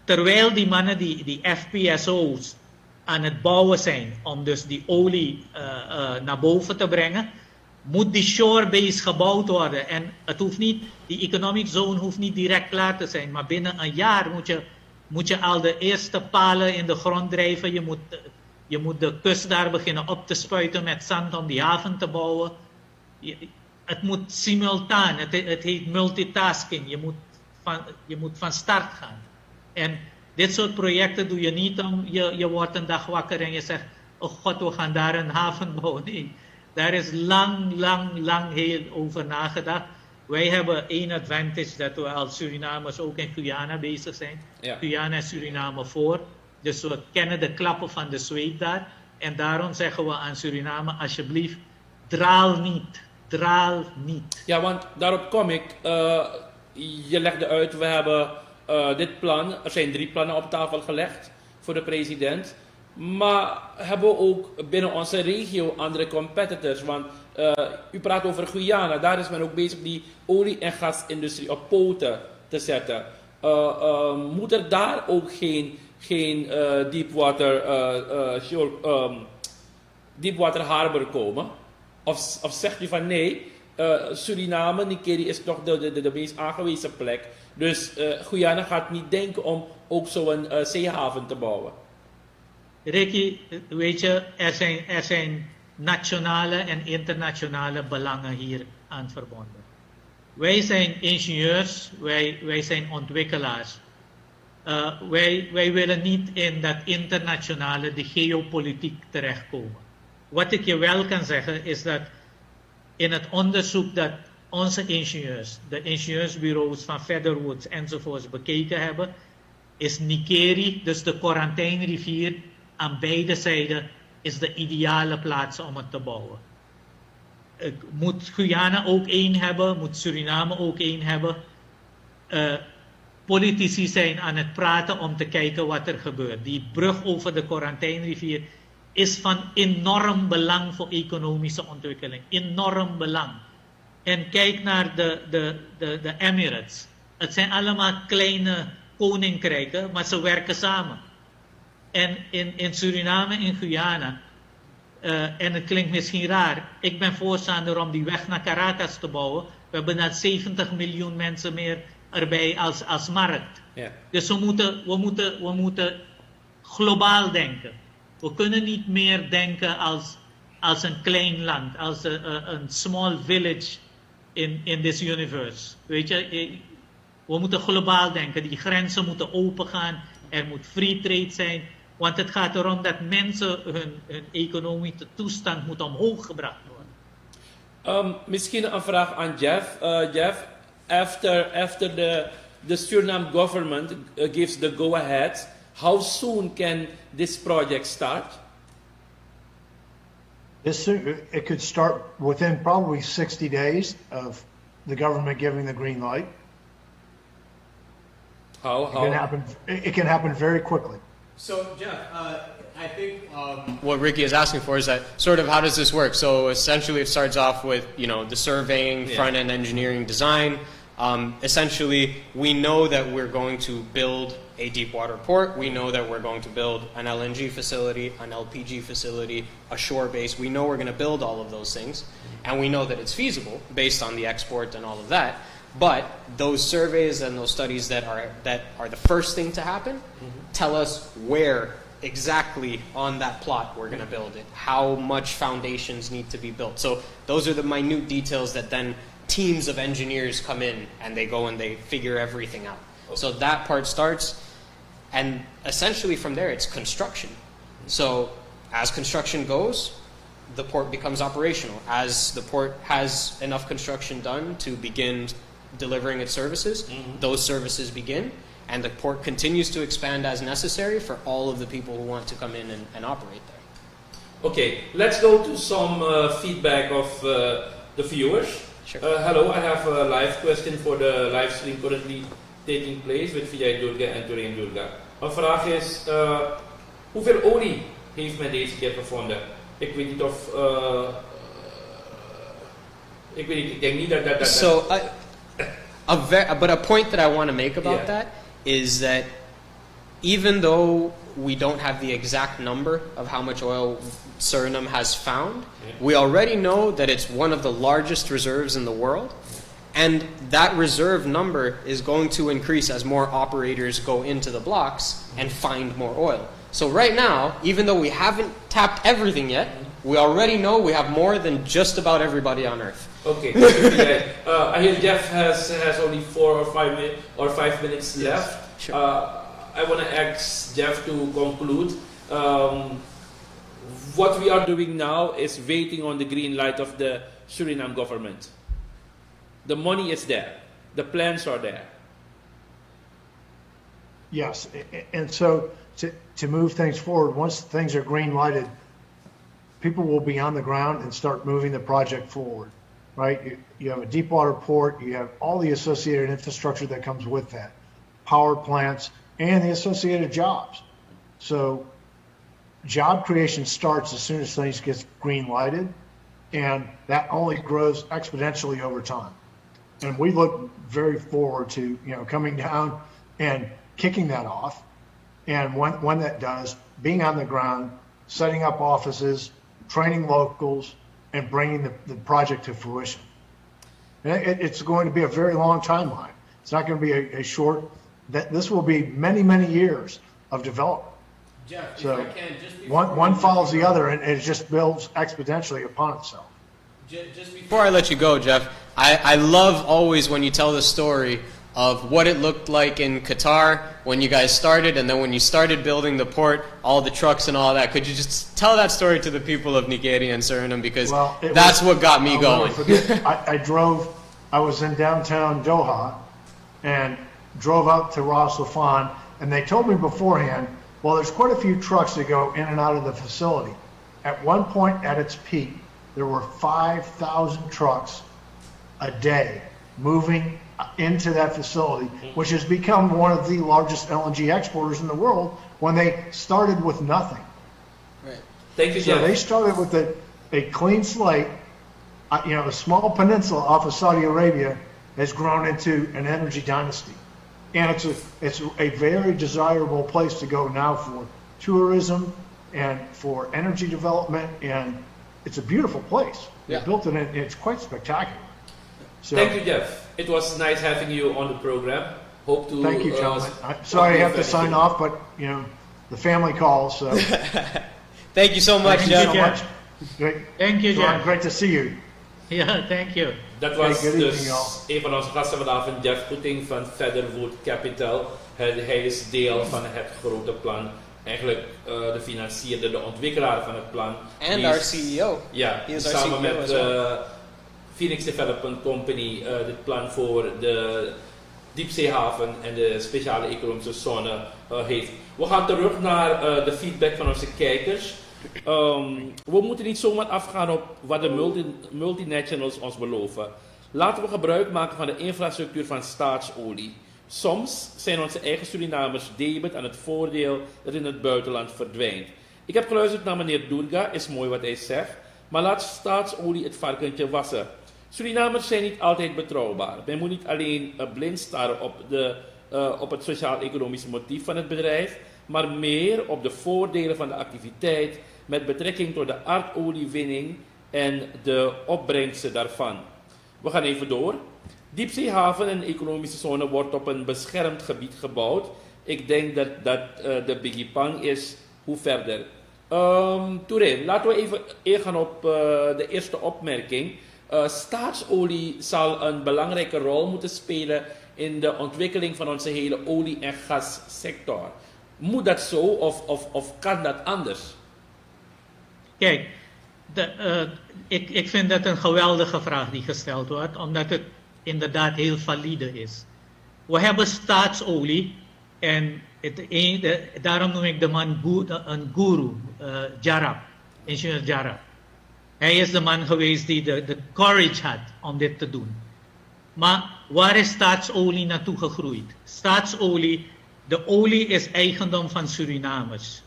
terwijl die mannen, die FPSO's aan het bouwen zijn om dus die olie naar boven te brengen, moet die shorebase gebouwd worden. En het hoeft niet, die economic zone hoeft niet direct klaar te zijn, maar binnen een jaar moet je al de eerste palen in de grond drijven. Je moet de kust daar beginnen op te spuiten met zand om die haven te bouwen. Het moet simultaan, het heet multitasking. Je moet van start gaan. En dit soort projecten doe je niet om, je wordt een dag wakker en je zegt, oh god, we gaan daar een haven bouwen. Nee, daar is lang heel over nagedacht. Wij hebben één advantage dat we als Surinamers ook in Guyana bezig zijn. Ja. Guyana en Suriname voor. Dus we kennen de klappen van de zweep daar. En daarom zeggen we aan Suriname, alsjeblieft, draal niet. Ja, want daarop kom ik. Je legde uit, we hebben dit plan, er zijn 3 plannen op tafel gelegd voor de president. Maar hebben we ook binnen onze regio andere competitors? Want u praat over Guyana, daar is men ook bezig die olie- en gasindustrie op poten te zetten. Moet er daar ook geen deepwater harbor komen? Of zegt u van nee, Suriname, Nickerie is toch de meest aangewezen plek. Dus Guyana gaat niet denken om ook zo'n zeehaven te bouwen. Ricky, weet je, er zijn nationale en internationale belangen hier aan verbonden. Wij zijn ingenieurs, wij zijn ontwikkelaars. Wij willen niet in dat internationale, de geopolitiek terechtkomen. Wat ik je wel kan zeggen is dat in het onderzoek dat onze ingenieurs, de ingenieursbureaus van Featherwoods enzovoorts bekeken hebben, is Nickerie, dus de Quarantijnrivier, aan beide zijden is de ideale plaats om het te bouwen. Moet Guyana ook één hebben, moet Suriname ook één hebben. Politici zijn aan het praten om te kijken wat er gebeurt. Die brug over de Quarantijnrivier is van enorm belang voor economische ontwikkeling. Enorm belang. En kijk naar de Emirates. Het zijn allemaal kleine koninkrijken, maar ze werken samen. En in Suriname, in Guyana, en het klinkt misschien raar, ik ben voorstander om die weg naar Caracas te bouwen. We hebben net 70 miljoen mensen meer erbij als markt. Ja. Dus we moeten globaal denken. We kunnen niet meer denken als een klein land, als een small village in this universe. Weet je, we moeten globaal denken. Die grenzen moeten open gaan. Er moet free trade zijn. Want het gaat erom dat mensen hun economische toestand moet omhoog gebracht worden. Misschien een vraag aan Jeff. Jeff, after the Suriname government gives the go-ahead, how soon can this project start? It could start within probably 60 days of the government giving the green light. It can happen very quickly. So, Jeff, I think what Ricky is asking for is that sort of how does this work? So essentially it starts off with, the surveying, front-end engineering design. Essentially, we know that we're going to build a deep water port. We know that we're going to build an LNG facility, an LPG facility, a shore base. We know we're going to build all of those things. And we know that it's feasible based on the export and all of that. But those surveys and those studies that are the first thing to happen tell us where exactly on that plot we're going to build it, how much foundations need to be built. So those are the minute details that then teams of engineers come in and they go and they figure everything out. Okay. So that part starts, and essentially from there it's construction. So as construction goes, the port becomes operational. As the port has enough construction done to begin delivering its services, those services begin, and the port continues to expand as necessary for all of the people who want to come in and operate there. Okay, let's go to some feedback of the viewers. Sure. Hello, I have a live question for the live stream currently taking place with Vidjai Doerga en Turhane Doerga. Mijn vraag is, hoeveel olie heeft men deze keer gevonden? Ik weet niet of... ik weet niet, ik denk niet dat... So, but a point that I want to make about that is that even though we don't have the exact number of how much oil Suriname has found, we already know that it's one of the largest reserves in the world, and that reserve number is going to increase as more operators go into the blocks and find more oil. So right now, even though we haven't tapped everything yet, we already know we have more than just about everybody on Earth. Okay, thank you. I hear Jeff has only 4 or 5 minutes left. Sure. I want to ask Jeff to conclude. What we are doing now is waiting on the green light of the Suriname government. The money is there. The plans are there. Yes, and so to move things forward, once things are green lighted, people will be on the ground and start moving the project forward, right? You have a deep water port, you have all the associated infrastructure that comes with that, power plants, and the associated jobs. So job creation starts as soon as things get green lighted, and that only grows exponentially over time. And we look very forward to coming down and kicking that off. And when that does, being on the ground, setting up offices, training locals, and bringing the project to fruition. And it's going to be a very long timeline. It's not going to be a short. This will be many, many years of development. Jeff, so if I can, just one follows the other, and it just builds exponentially upon itself. Just before I let you go, Jeff, I love always when you tell the story of what it looked like in Qatar when you guys started, and then when you started building the port, all the trucks and all that. Could you just tell that story to the people of Nickerie and Suriname, because that's what got me going. I was in downtown Doha and drove out to Ras Laffan, and they told me beforehand, well, there's quite a few trucks that go in and out of the facility. At one point at its peak, there were 5,000 trucks a day moving into that facility, which has become one of the largest LNG exporters in the world when they started with nothing. Right. Thank you, So Jeff. they started with a clean slate. A small peninsula off of Saudi Arabia has grown into an energy dynasty. And it's a very desirable place to go now for tourism and for energy development, and it's a beautiful place. They Yeah. built it, and it's quite spectacular. So, Thank you, Jeff. It was nice having you on the program. Hope to. thank you, gentlemen. Sorry I have to sign off, but the family calls. So Thank you so much, thank you Jeff. so much. Great. Thank you, John, Jeff. great to see you. Yeah, thank you. Dat was Good dus evening, y'all. een van onze gasten vanavond, Jeff Oetting van Featherwood Capital. Hij is deel van het grote plan. Eigenlijk de financier, de ontwikkelaar van het plan. And Die our is- CEO. Ja, He is our samen CEO met as well. Phoenix Development Company dit plan voor de diepzeehaven en de speciale economische zone heeft. We gaan terug naar de feedback van onze kijkers. We moeten niet zomaar afgaan op wat de multinationals ons beloven. Laten we gebruik maken van de infrastructuur van staatsolie. Soms zijn onze eigen Surinamers debet aan het voordeel dat in het buitenland verdwijnt. Ik heb geluisterd naar meneer Doerga, is mooi wat hij zegt, maar laat staatsolie het varkentje wassen. Surinamers zijn niet altijd betrouwbaar. Men moet niet alleen blind staren op het sociaal-economische motief van het bedrijf, maar meer op de voordelen van de activiteit met betrekking tot de aardoliewinning en de opbrengsten daarvan. We gaan even door. Diepzeehaven en economische zone wordt op een beschermd gebied gebouwd. Ik denk dat de Biggie Pang is. Hoe verder? Turhane, laten we even ingaan op de eerste opmerking. Staatsolie zal een belangrijke rol moeten spelen in de ontwikkeling van onze hele olie- en gassector. Moet dat zo of kan dat anders? Kijk, ik vind dat een geweldige vraag die gesteld wordt, omdat het inderdaad heel valide is. We hebben staatsolie en daarom noem ik de man een guru, Jarab, ingenieur Jarab. Hij is de man geweest die de courage had om dit te doen. Maar waar is staatsolie naartoe gegroeid? Staatsolie, de olie is eigendom van Surinamers.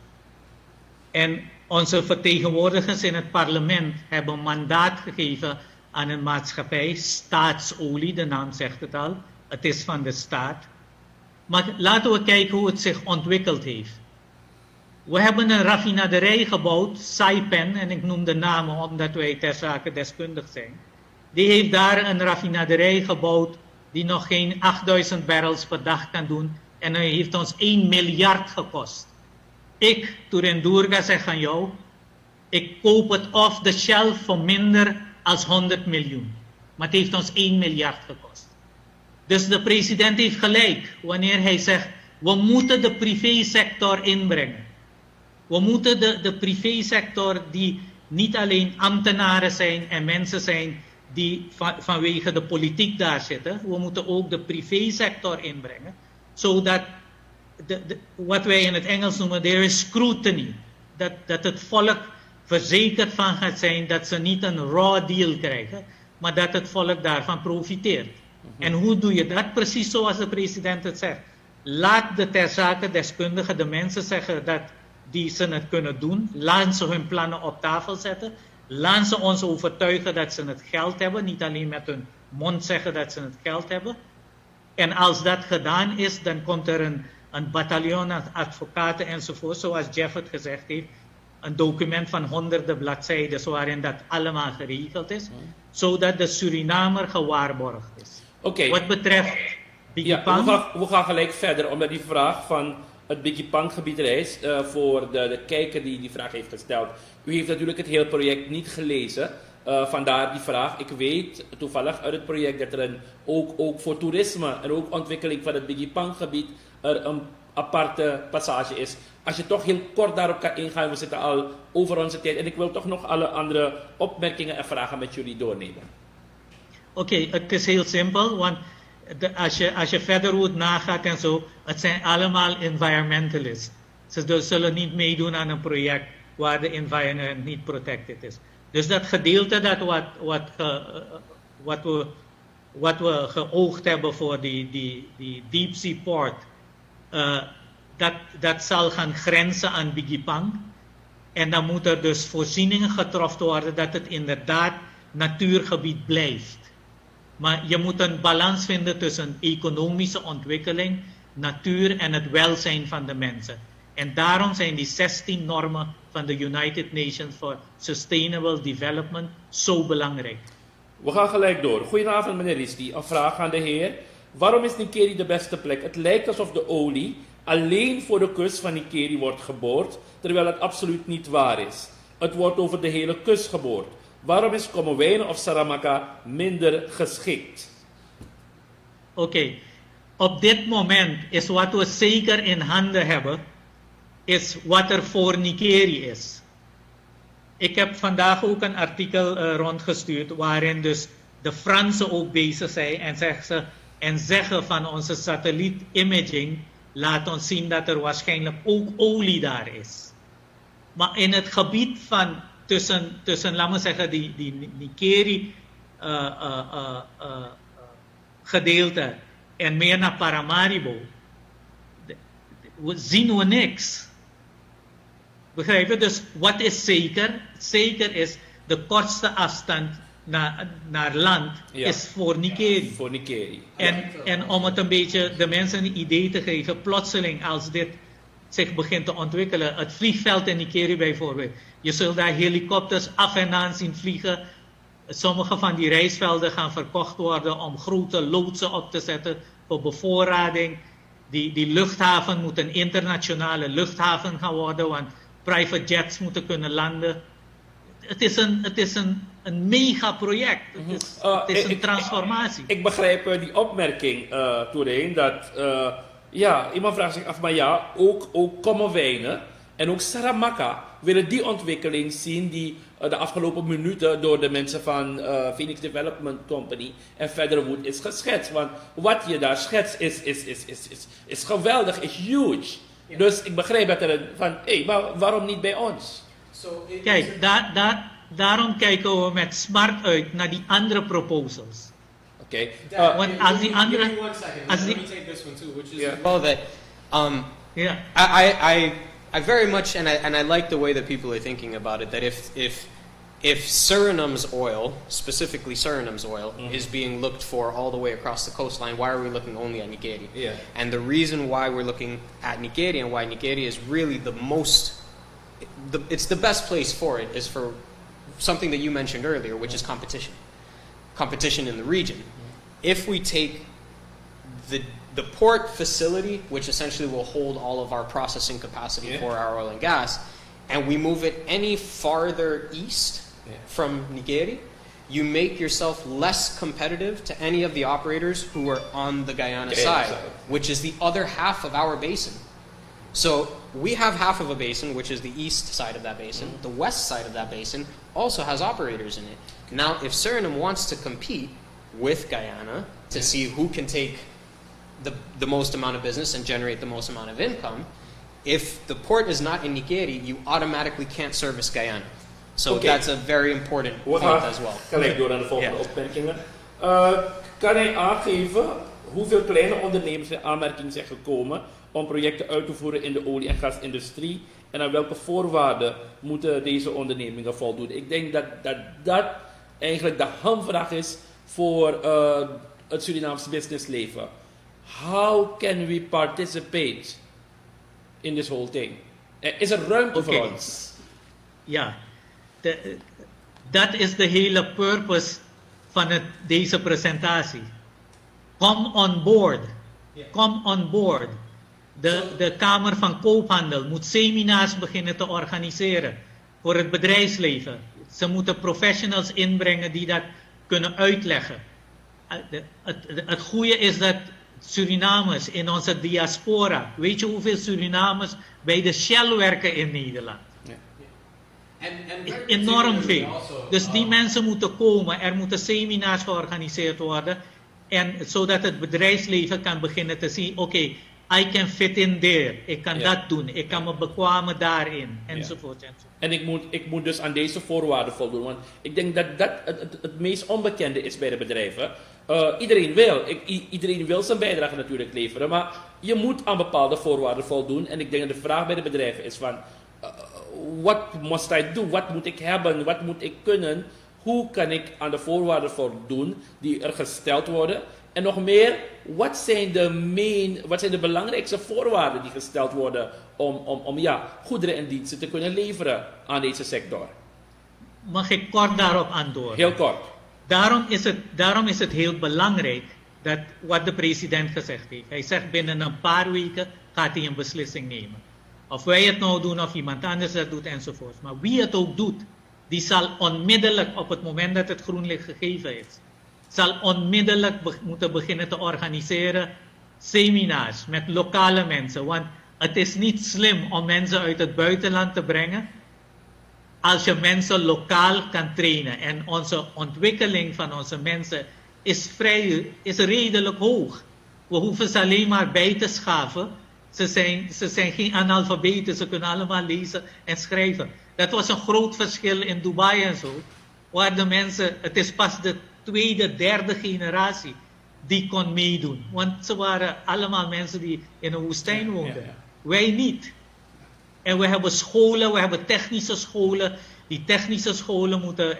En onze vertegenwoordigers in het parlement hebben een mandaat gegeven aan een maatschappij, staatsolie, de naam zegt het al, het is van de staat. Maar laten we kijken hoe het zich ontwikkeld heeft. We hebben een raffinaderij gebouwd, Saipan, en ik noem de namen omdat wij ter zake deskundig zijn. Die heeft daar een raffinaderij gebouwd die nog geen 8000 barrels per dag kan doen en hij heeft ons 1 miljard gekost. Ik, Turhane Doerga, zeg aan jou, ik koop het off the shelf voor minder dan 100 miljoen. Maar het heeft ons 1 miljard gekost. Dus de president heeft gelijk wanneer hij zegt, we moeten de privésector inbrengen. We moeten de privésector die niet alleen ambtenaren zijn en mensen zijn die vanwege de politiek daar zitten. We moeten ook de privésector inbrengen. Zodat wat wij in het Engels noemen, there is scrutiny. Dat het volk verzekerd van gaat zijn dat ze niet een raw deal krijgen, maar dat het volk daarvan profiteert. En hoe doe je dat? Precies zoals de president het zegt. Laat de ter zake deskundigen, de mensen zeggen dat die ze het kunnen doen. Laat ze hun plannen op tafel zetten. Laat ze ons overtuigen dat ze het geld hebben. Niet alleen met hun mond zeggen dat ze het geld hebben. En als dat gedaan is, dan komt er een bataljon advocaten enzovoort, zoals Jeff het gezegd heeft. Een document van honderden bladzijden waarin dat allemaal geregeld is. Zodat de Surinamer gewaarborgd is. Oké. Wat betreft Biggie Pang. We gaan gelijk verder, omdat die vraag van het Biggie Pang gebied reist, voor de kijker die die vraag heeft gesteld. U heeft natuurlijk het hele project niet gelezen, vandaar die vraag. Ik weet toevallig uit het project dat er ook voor toerisme en ook ontwikkeling van het Biggie Pang gebied er een aparte passage is. Als je toch heel kort daarop kan ingaan, we zitten al over onze tijd en ik wil toch nog alle andere opmerkingen en vragen met jullie doornemen. Oké, het is heel simpel, want als je verder hoe het nagaat en zo, het zijn allemaal environmentalists. Ze zullen niet meedoen aan een project waar de environment niet protected is. Dus dat gedeelte dat wat we geoogd hebben voor die Deep Sea Port, dat zal gaan grenzen aan Biggie Pang. En dan moet er dus voorzieningen getroffen worden dat het inderdaad natuurgebied blijft. Maar je moet een balans vinden tussen economische ontwikkeling natuur en het welzijn van de mensen. En daarom zijn die 16 normen van de United Nations for Sustainable Development zo belangrijk. We gaan gelijk door. Goedenavond meneer Risti. Een vraag aan de heer. Waarom is Nickerie de beste plek? Het lijkt alsof de olie alleen voor de kust van Nickerie wordt geboord, terwijl het absoluut niet waar is. Het wordt over de hele kust geboord. Waarom is Kommerwijnen of Saramaka minder geschikt? Oké. Op dit moment is wat we zeker in handen hebben, is wat er voor Nickerie is. Ik heb vandaag ook een artikel rondgestuurd waarin dus de Fransen ook bezig zijn en zeggen van onze satelliet imaging laat ons zien dat er waarschijnlijk ook olie daar is. Maar in het gebied van tussen laten we zeggen, die Nickerie gedeelte en meer naar Paramaribo, zien we niks. Begrijp je? Dus wat is zeker? Zeker is de kortste afstand naar land is voor Nickerie. Voor Nickerie. En om het een beetje de mensen een idee te geven, plotseling als dit zich begint te ontwikkelen, het vliegveld in Nickerie bijvoorbeeld, je zult daar helikopters af en aan zien vliegen. Sommige van die reisvelden gaan verkocht worden om grote loodsen op te zetten voor bevoorrading. Die luchthaven moet een internationale luchthaven gaan worden, want private jets moeten kunnen landen. Het is een megaproject. Het is een transformatie. Ik begrijp die opmerking, Turhane, dat iemand vraagt zich af, maar ja, ook Kommerwijnen en ook Saramaka willen die ontwikkeling zien die de afgelopen minuten door de mensen van Phoenix Development Company en Federwood is geschetst. Want wat je daar schetst is geweldig, is huge. Ja. Dus ik begrijp dat er maar waarom niet bij ons? Kijk, daarom kijken we met smart uit naar die andere proposals. Oké. Want als die andere... Give me 1 second. Let me take this one too, which is well that I very much and I like the way that people are thinking about it. That if Suriname's oil, specifically Suriname's oil, is being looked for all the way across the coastline, why are we looking only at Nickerie? Yeah. And the reason why we're looking at Nickerie and why Nickerie is really it's the best place for it is for something that you mentioned earlier, which is competition. Competition in the region. If we take the port facility, which essentially will hold all of our processing capacity for our oil and gas, and we move it any farther east from Nickerie, you make yourself less competitive to any of the operators who are on the Guyana side, which is the other half of our basin. So we have half of a basin, which is the east side of that basin. The west side of that basin also has operators in it. Now, if Suriname wants to compete with Guyana to see who can take the most amount of business and generate the most amount of income, if the port is not in Nickerie, you automatically can't service Guyana. So that's a very important point as well. Gelijk door aan de volgende opmerkingen. Kan hij aangeven hoeveel kleine ondernemers in aanmerking zijn gekomen om projecten uit te voeren in de olie- en gasindustrie? En aan welke voorwaarden moeten deze ondernemingen voldoen? Ik denk dat eigenlijk de hamvraag is voor het Surinaamse businessleven. How can we participate in this whole thing? Is er ruimte voor ons? Ja, dat is de hele purpose van deze presentatie. Come on board. Come on board. De Kamer van Koophandel moet seminars beginnen te organiseren voor het bedrijfsleven. Ze moeten professionals inbrengen die dat kunnen uitleggen. Het goede is dat Surinamers in onze diaspora, weet je hoeveel Surinamers bij de Shell werken in Nederland? Enorm veel. Dus die mensen moeten komen, er moeten seminars georganiseerd worden, en zodat het bedrijfsleven kan beginnen te zien, oké, I can fit in there, ik kan dat doen, ik kan me bekwamen daarin, enzovoort. En ik moet dus aan deze voorwaarden voldoen, want ik denk dat het meest onbekende is bij de bedrijven. Iedereen wil zijn bijdrage natuurlijk leveren, maar je moet aan bepaalde voorwaarden voldoen. En ik denk dat de vraag bij de bedrijven is van, what must I do? Wat moet ik hebben? Wat moet ik kunnen? Hoe kan ik aan de voorwaarden voldoen die er gesteld worden? En nog meer, wat zijn de belangrijkste voorwaarden die gesteld worden om goederen en diensten te kunnen leveren aan deze sector? Mag ik kort daarop antwoorden? Heel kort. Daarom is het heel belangrijk dat wat de president gezegd heeft. Hij zegt binnen een paar weken gaat hij een beslissing nemen. Of wij het nou doen of iemand anders dat doet enzovoort. Maar wie het ook doet, die zal onmiddellijk op het moment dat het groenlicht gegeven is, zal onmiddellijk moeten beginnen te organiseren seminars met lokale mensen. Want het is niet slim om mensen uit het buitenland te brengen als je mensen lokaal kan trainen. En onze ontwikkeling van onze mensen is redelijk hoog. We hoeven ze alleen maar bij te schaven. Ze zijn geen analfabeten, ze kunnen allemaal lezen en schrijven. Dat was een groot verschil in Dubai en zo. Waar de mensen, het is pas de tweede, derde generatie die kon meedoen. Want ze waren allemaal mensen die in een woestijn woonden. Ja. Wij niet. En we hebben scholen, we hebben technische scholen. Die technische scholen moeten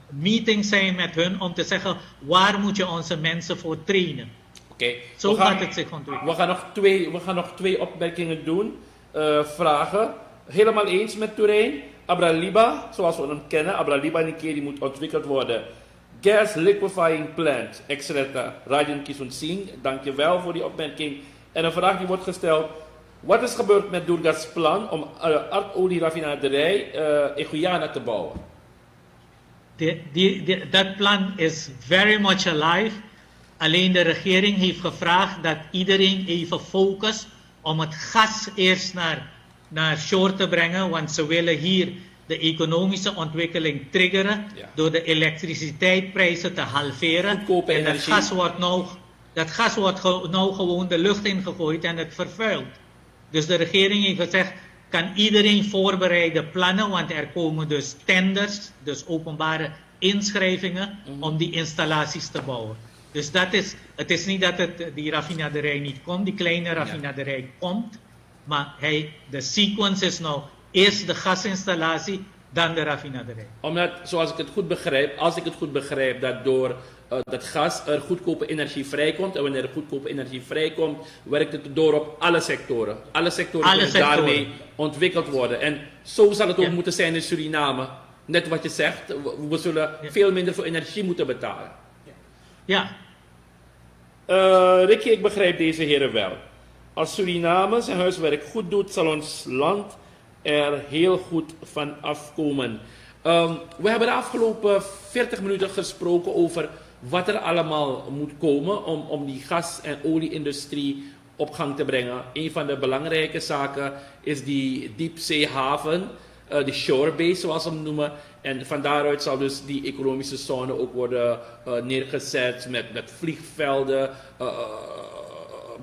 meetings zijn met hun om te zeggen, waar moet je onze mensen voor trainen? Okay. Zo gaat het zich ontwikkelen. We gaan nog twee opmerkingen doen. Vragen. Helemaal eens met Turhane. Abraliba, zoals we hem kennen, Abraliba Nickerie moet ontwikkeld worden. Gas Liquefying Plant. Excellent. Rajan Kisun Singh, dankjewel voor die opmerking. En een vraag die wordt gesteld. Wat is gebeurd met Doerga's plan om aardolieraffinaderij in Guyana te bouwen? Dat plan is very much alive. Alleen de regering heeft gevraagd dat iedereen even focust om het gas eerst naar shore te brengen. Want ze willen hier de economische ontwikkeling triggeren door de elektriciteitsprijzen te halveren. En dat gas wordt nou gewoon de lucht ingegooid en het vervuilt. Dus de regering heeft gezegd, kan iedereen voorbereiden plannen, want er komen dus tenders, dus openbare inschrijvingen om die installaties te bouwen. Dus het is niet dat die raffinaderij niet komt, die kleine raffinaderij komt, maar de sequence is nou eerst de gasinstallatie, dan de raffinaderij. Omdat, zoals ik het goed begrijp, dat door dat gas er goedkope energie vrijkomt. En wanneer er goedkope energie vrijkomt, werkt het door op alle sectoren. Alle sectoren kunnen daarmee ontwikkeld worden. En zo zal het ook moeten zijn in Suriname. Net wat je zegt, we zullen veel minder voor energie moeten betalen. Ja. Ricky, ik begrijp deze heren wel. Als Suriname zijn huiswerk goed doet, zal ons land er heel goed van afkomen. We hebben de afgelopen 40 minuten gesproken over wat er allemaal moet komen om die gas- en olieindustrie op gang te brengen. Een van de belangrijke zaken is die diepzeehaven, de shorebase zoals we hem noemen. En van daaruit zal dus die economische zone ook worden neergezet met vliegvelden,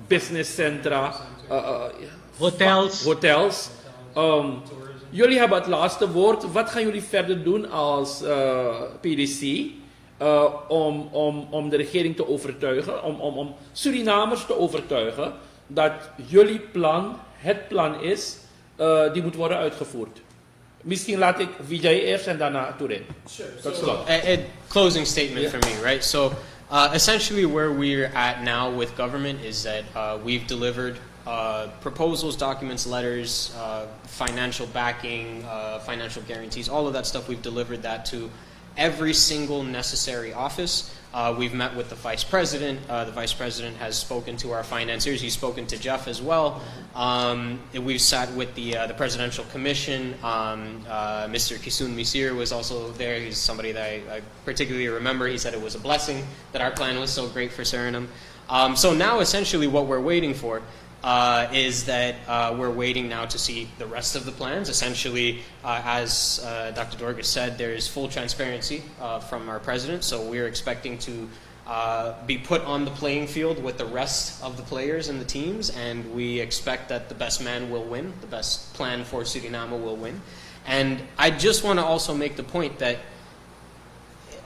businesscentra, hotels. Jullie hebben het laatste woord. Wat gaan jullie verder doen als PDC om de regering te overtuigen, om Surinamers te overtuigen dat jullie plan het plan is die moet worden uitgevoerd? Misschien laat ik Vidjai eerst en daarna Turhane. Sure. A closing statement from me, right? So essentially where we're at now with government is that we've delivered proposals, documents, letters, financial backing, financial guarantees, all of that stuff. We've delivered that to every single necessary office. We've met with the vice president. The vice president has spoken to our financiers. He's spoken to Jeff as well. We've sat with the presidential commission. Mr. Kisun Misir was also there. He's somebody that I particularly remember. He said it was a blessing that our plan was so great for Suriname. So now essentially what we're waiting for is that we're waiting now to see the rest of the plans. Essentially, as Dr. Doerga said, there is full transparency from our president, so we're expecting to be put on the playing field with the rest of the players and the teams, and we expect that the best man will win, the best plan for Suriname will win. And I just want to also make the point that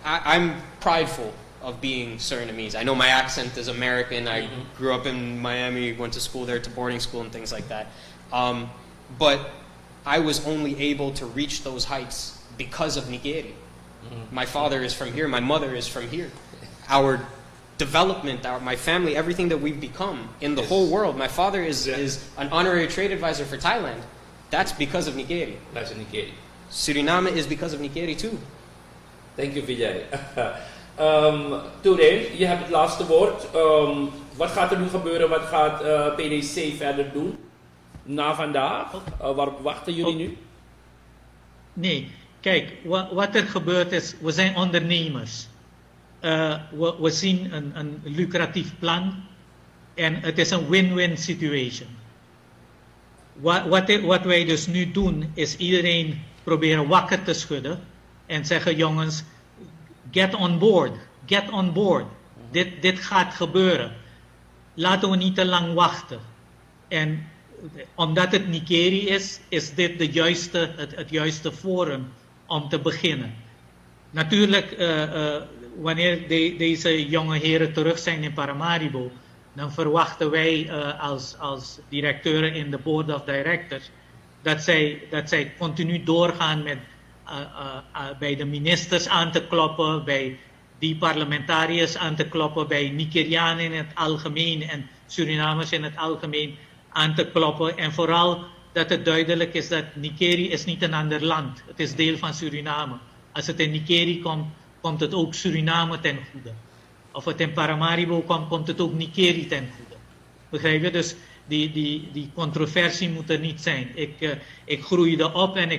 I'm prideful of being Surinamese. I know my accent is American. I grew up in Miami, went to school there, to boarding school and things like that. But I was only able to reach those heights because of Nickerie. My father is from here. My mother is from here. Our development, my family, everything that we've become in the whole world. My father is an honorary trade advisor for Thailand. That's because of Nickerie. That's Nickerie. Suriname is because of Nickerie too. Thank you, Vidjai. Turhane, je hebt het laatste woord. Wat gaat er nu gebeuren? Wat gaat PDC verder doen? Na vandaag? Waarop wachten jullie nu? Nee, kijk, wat er gebeurt is, we zijn ondernemers. We zien een lucratief plan en het is een win-win situation. Wat wij dus nu doen is iedereen proberen wakker te schudden en zeggen jongens, get on board. Dit gaat gebeuren. Laten we niet te lang wachten. En omdat het Nickerie is dit het juiste forum om te beginnen. Natuurlijk, wanneer deze jonge heren terug zijn in Paramaribo, dan verwachten wij als directeuren in de board of directors dat zij continu doorgaan met bij de ministers aan te kloppen, bij die parlementariërs aan te kloppen, bij Nikkerianen in het algemeen en Surinamers in het algemeen aan te kloppen. En vooral dat het duidelijk is dat Nickerie is niet een ander land. Het is deel van Suriname. Als het in Nickerie komt, komt het ook Suriname ten goede. Of het in Paramaribo komt, komt het ook Nickerie ten goede. Begrijp je? Dus die controversie moet er niet zijn. Ik groeide op en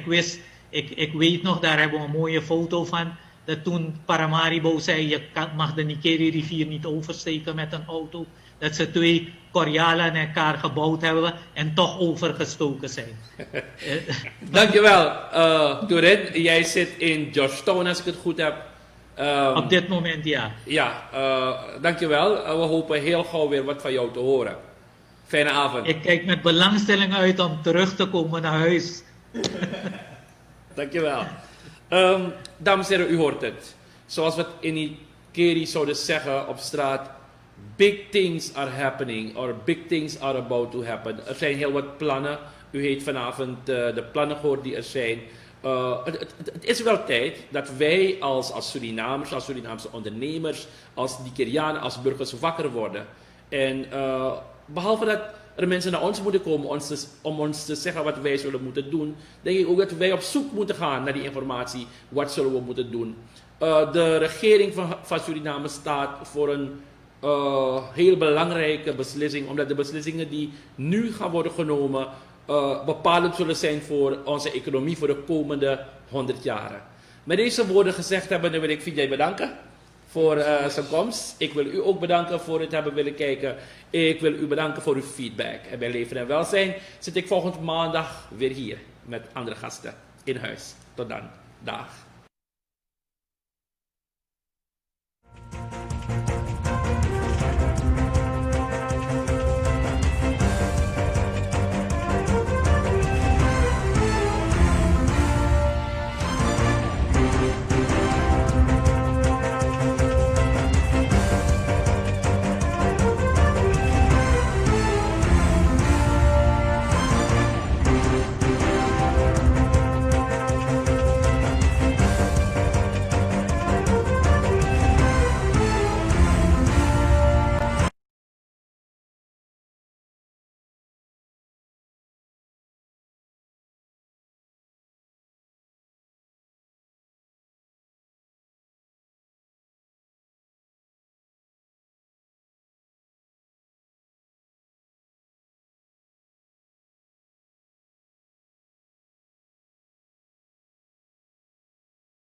ik weet nog, daar hebben we een mooie foto van, dat toen Paramaribo zei, je mag de Nickerie rivier niet oversteken met een auto, dat ze 2 Koreanen aan elkaar gebouwd hebben en toch overgestoken zijn. Dankjewel. Turhane, jij zit in Georgetown als ik het goed heb. Op dit moment ja. Ja, dankjewel. We hopen heel gauw weer wat van jou te horen. Fijne avond. Ik kijk met belangstelling uit om terug te komen naar huis. Dankjewel. Dames en heren, u hoort het. Zoals we het in Nickerie zouden zeggen op straat. Big things are happening, or big things are about to happen. Er zijn heel wat plannen. U heeft vanavond de plannen gehoord die er zijn. Het is wel tijd dat wij als Surinamers, als Surinaamse ondernemers, als Nikkerianen, als burgers wakker worden. En behalve dat er mensen naar ons moeten komen om ons te zeggen wat wij zullen moeten doen, denk ik ook dat wij op zoek moeten gaan naar die informatie. Wat zullen we moeten doen? De regering van Suriname staat voor een heel belangrijke beslissing, omdat de beslissingen die nu gaan worden genomen bepalend zullen zijn voor onze economie voor de komende 100 jaren. Met deze woorden gezegd hebben, wil ik Vidjai bedanken voor zijn komst. Ik wil u ook bedanken voor het hebben willen kijken. Ik wil u bedanken voor uw feedback. En bij Leven en Welzijn zit ik volgende maandag weer hier met andere gasten in huis. Tot dan. Dag.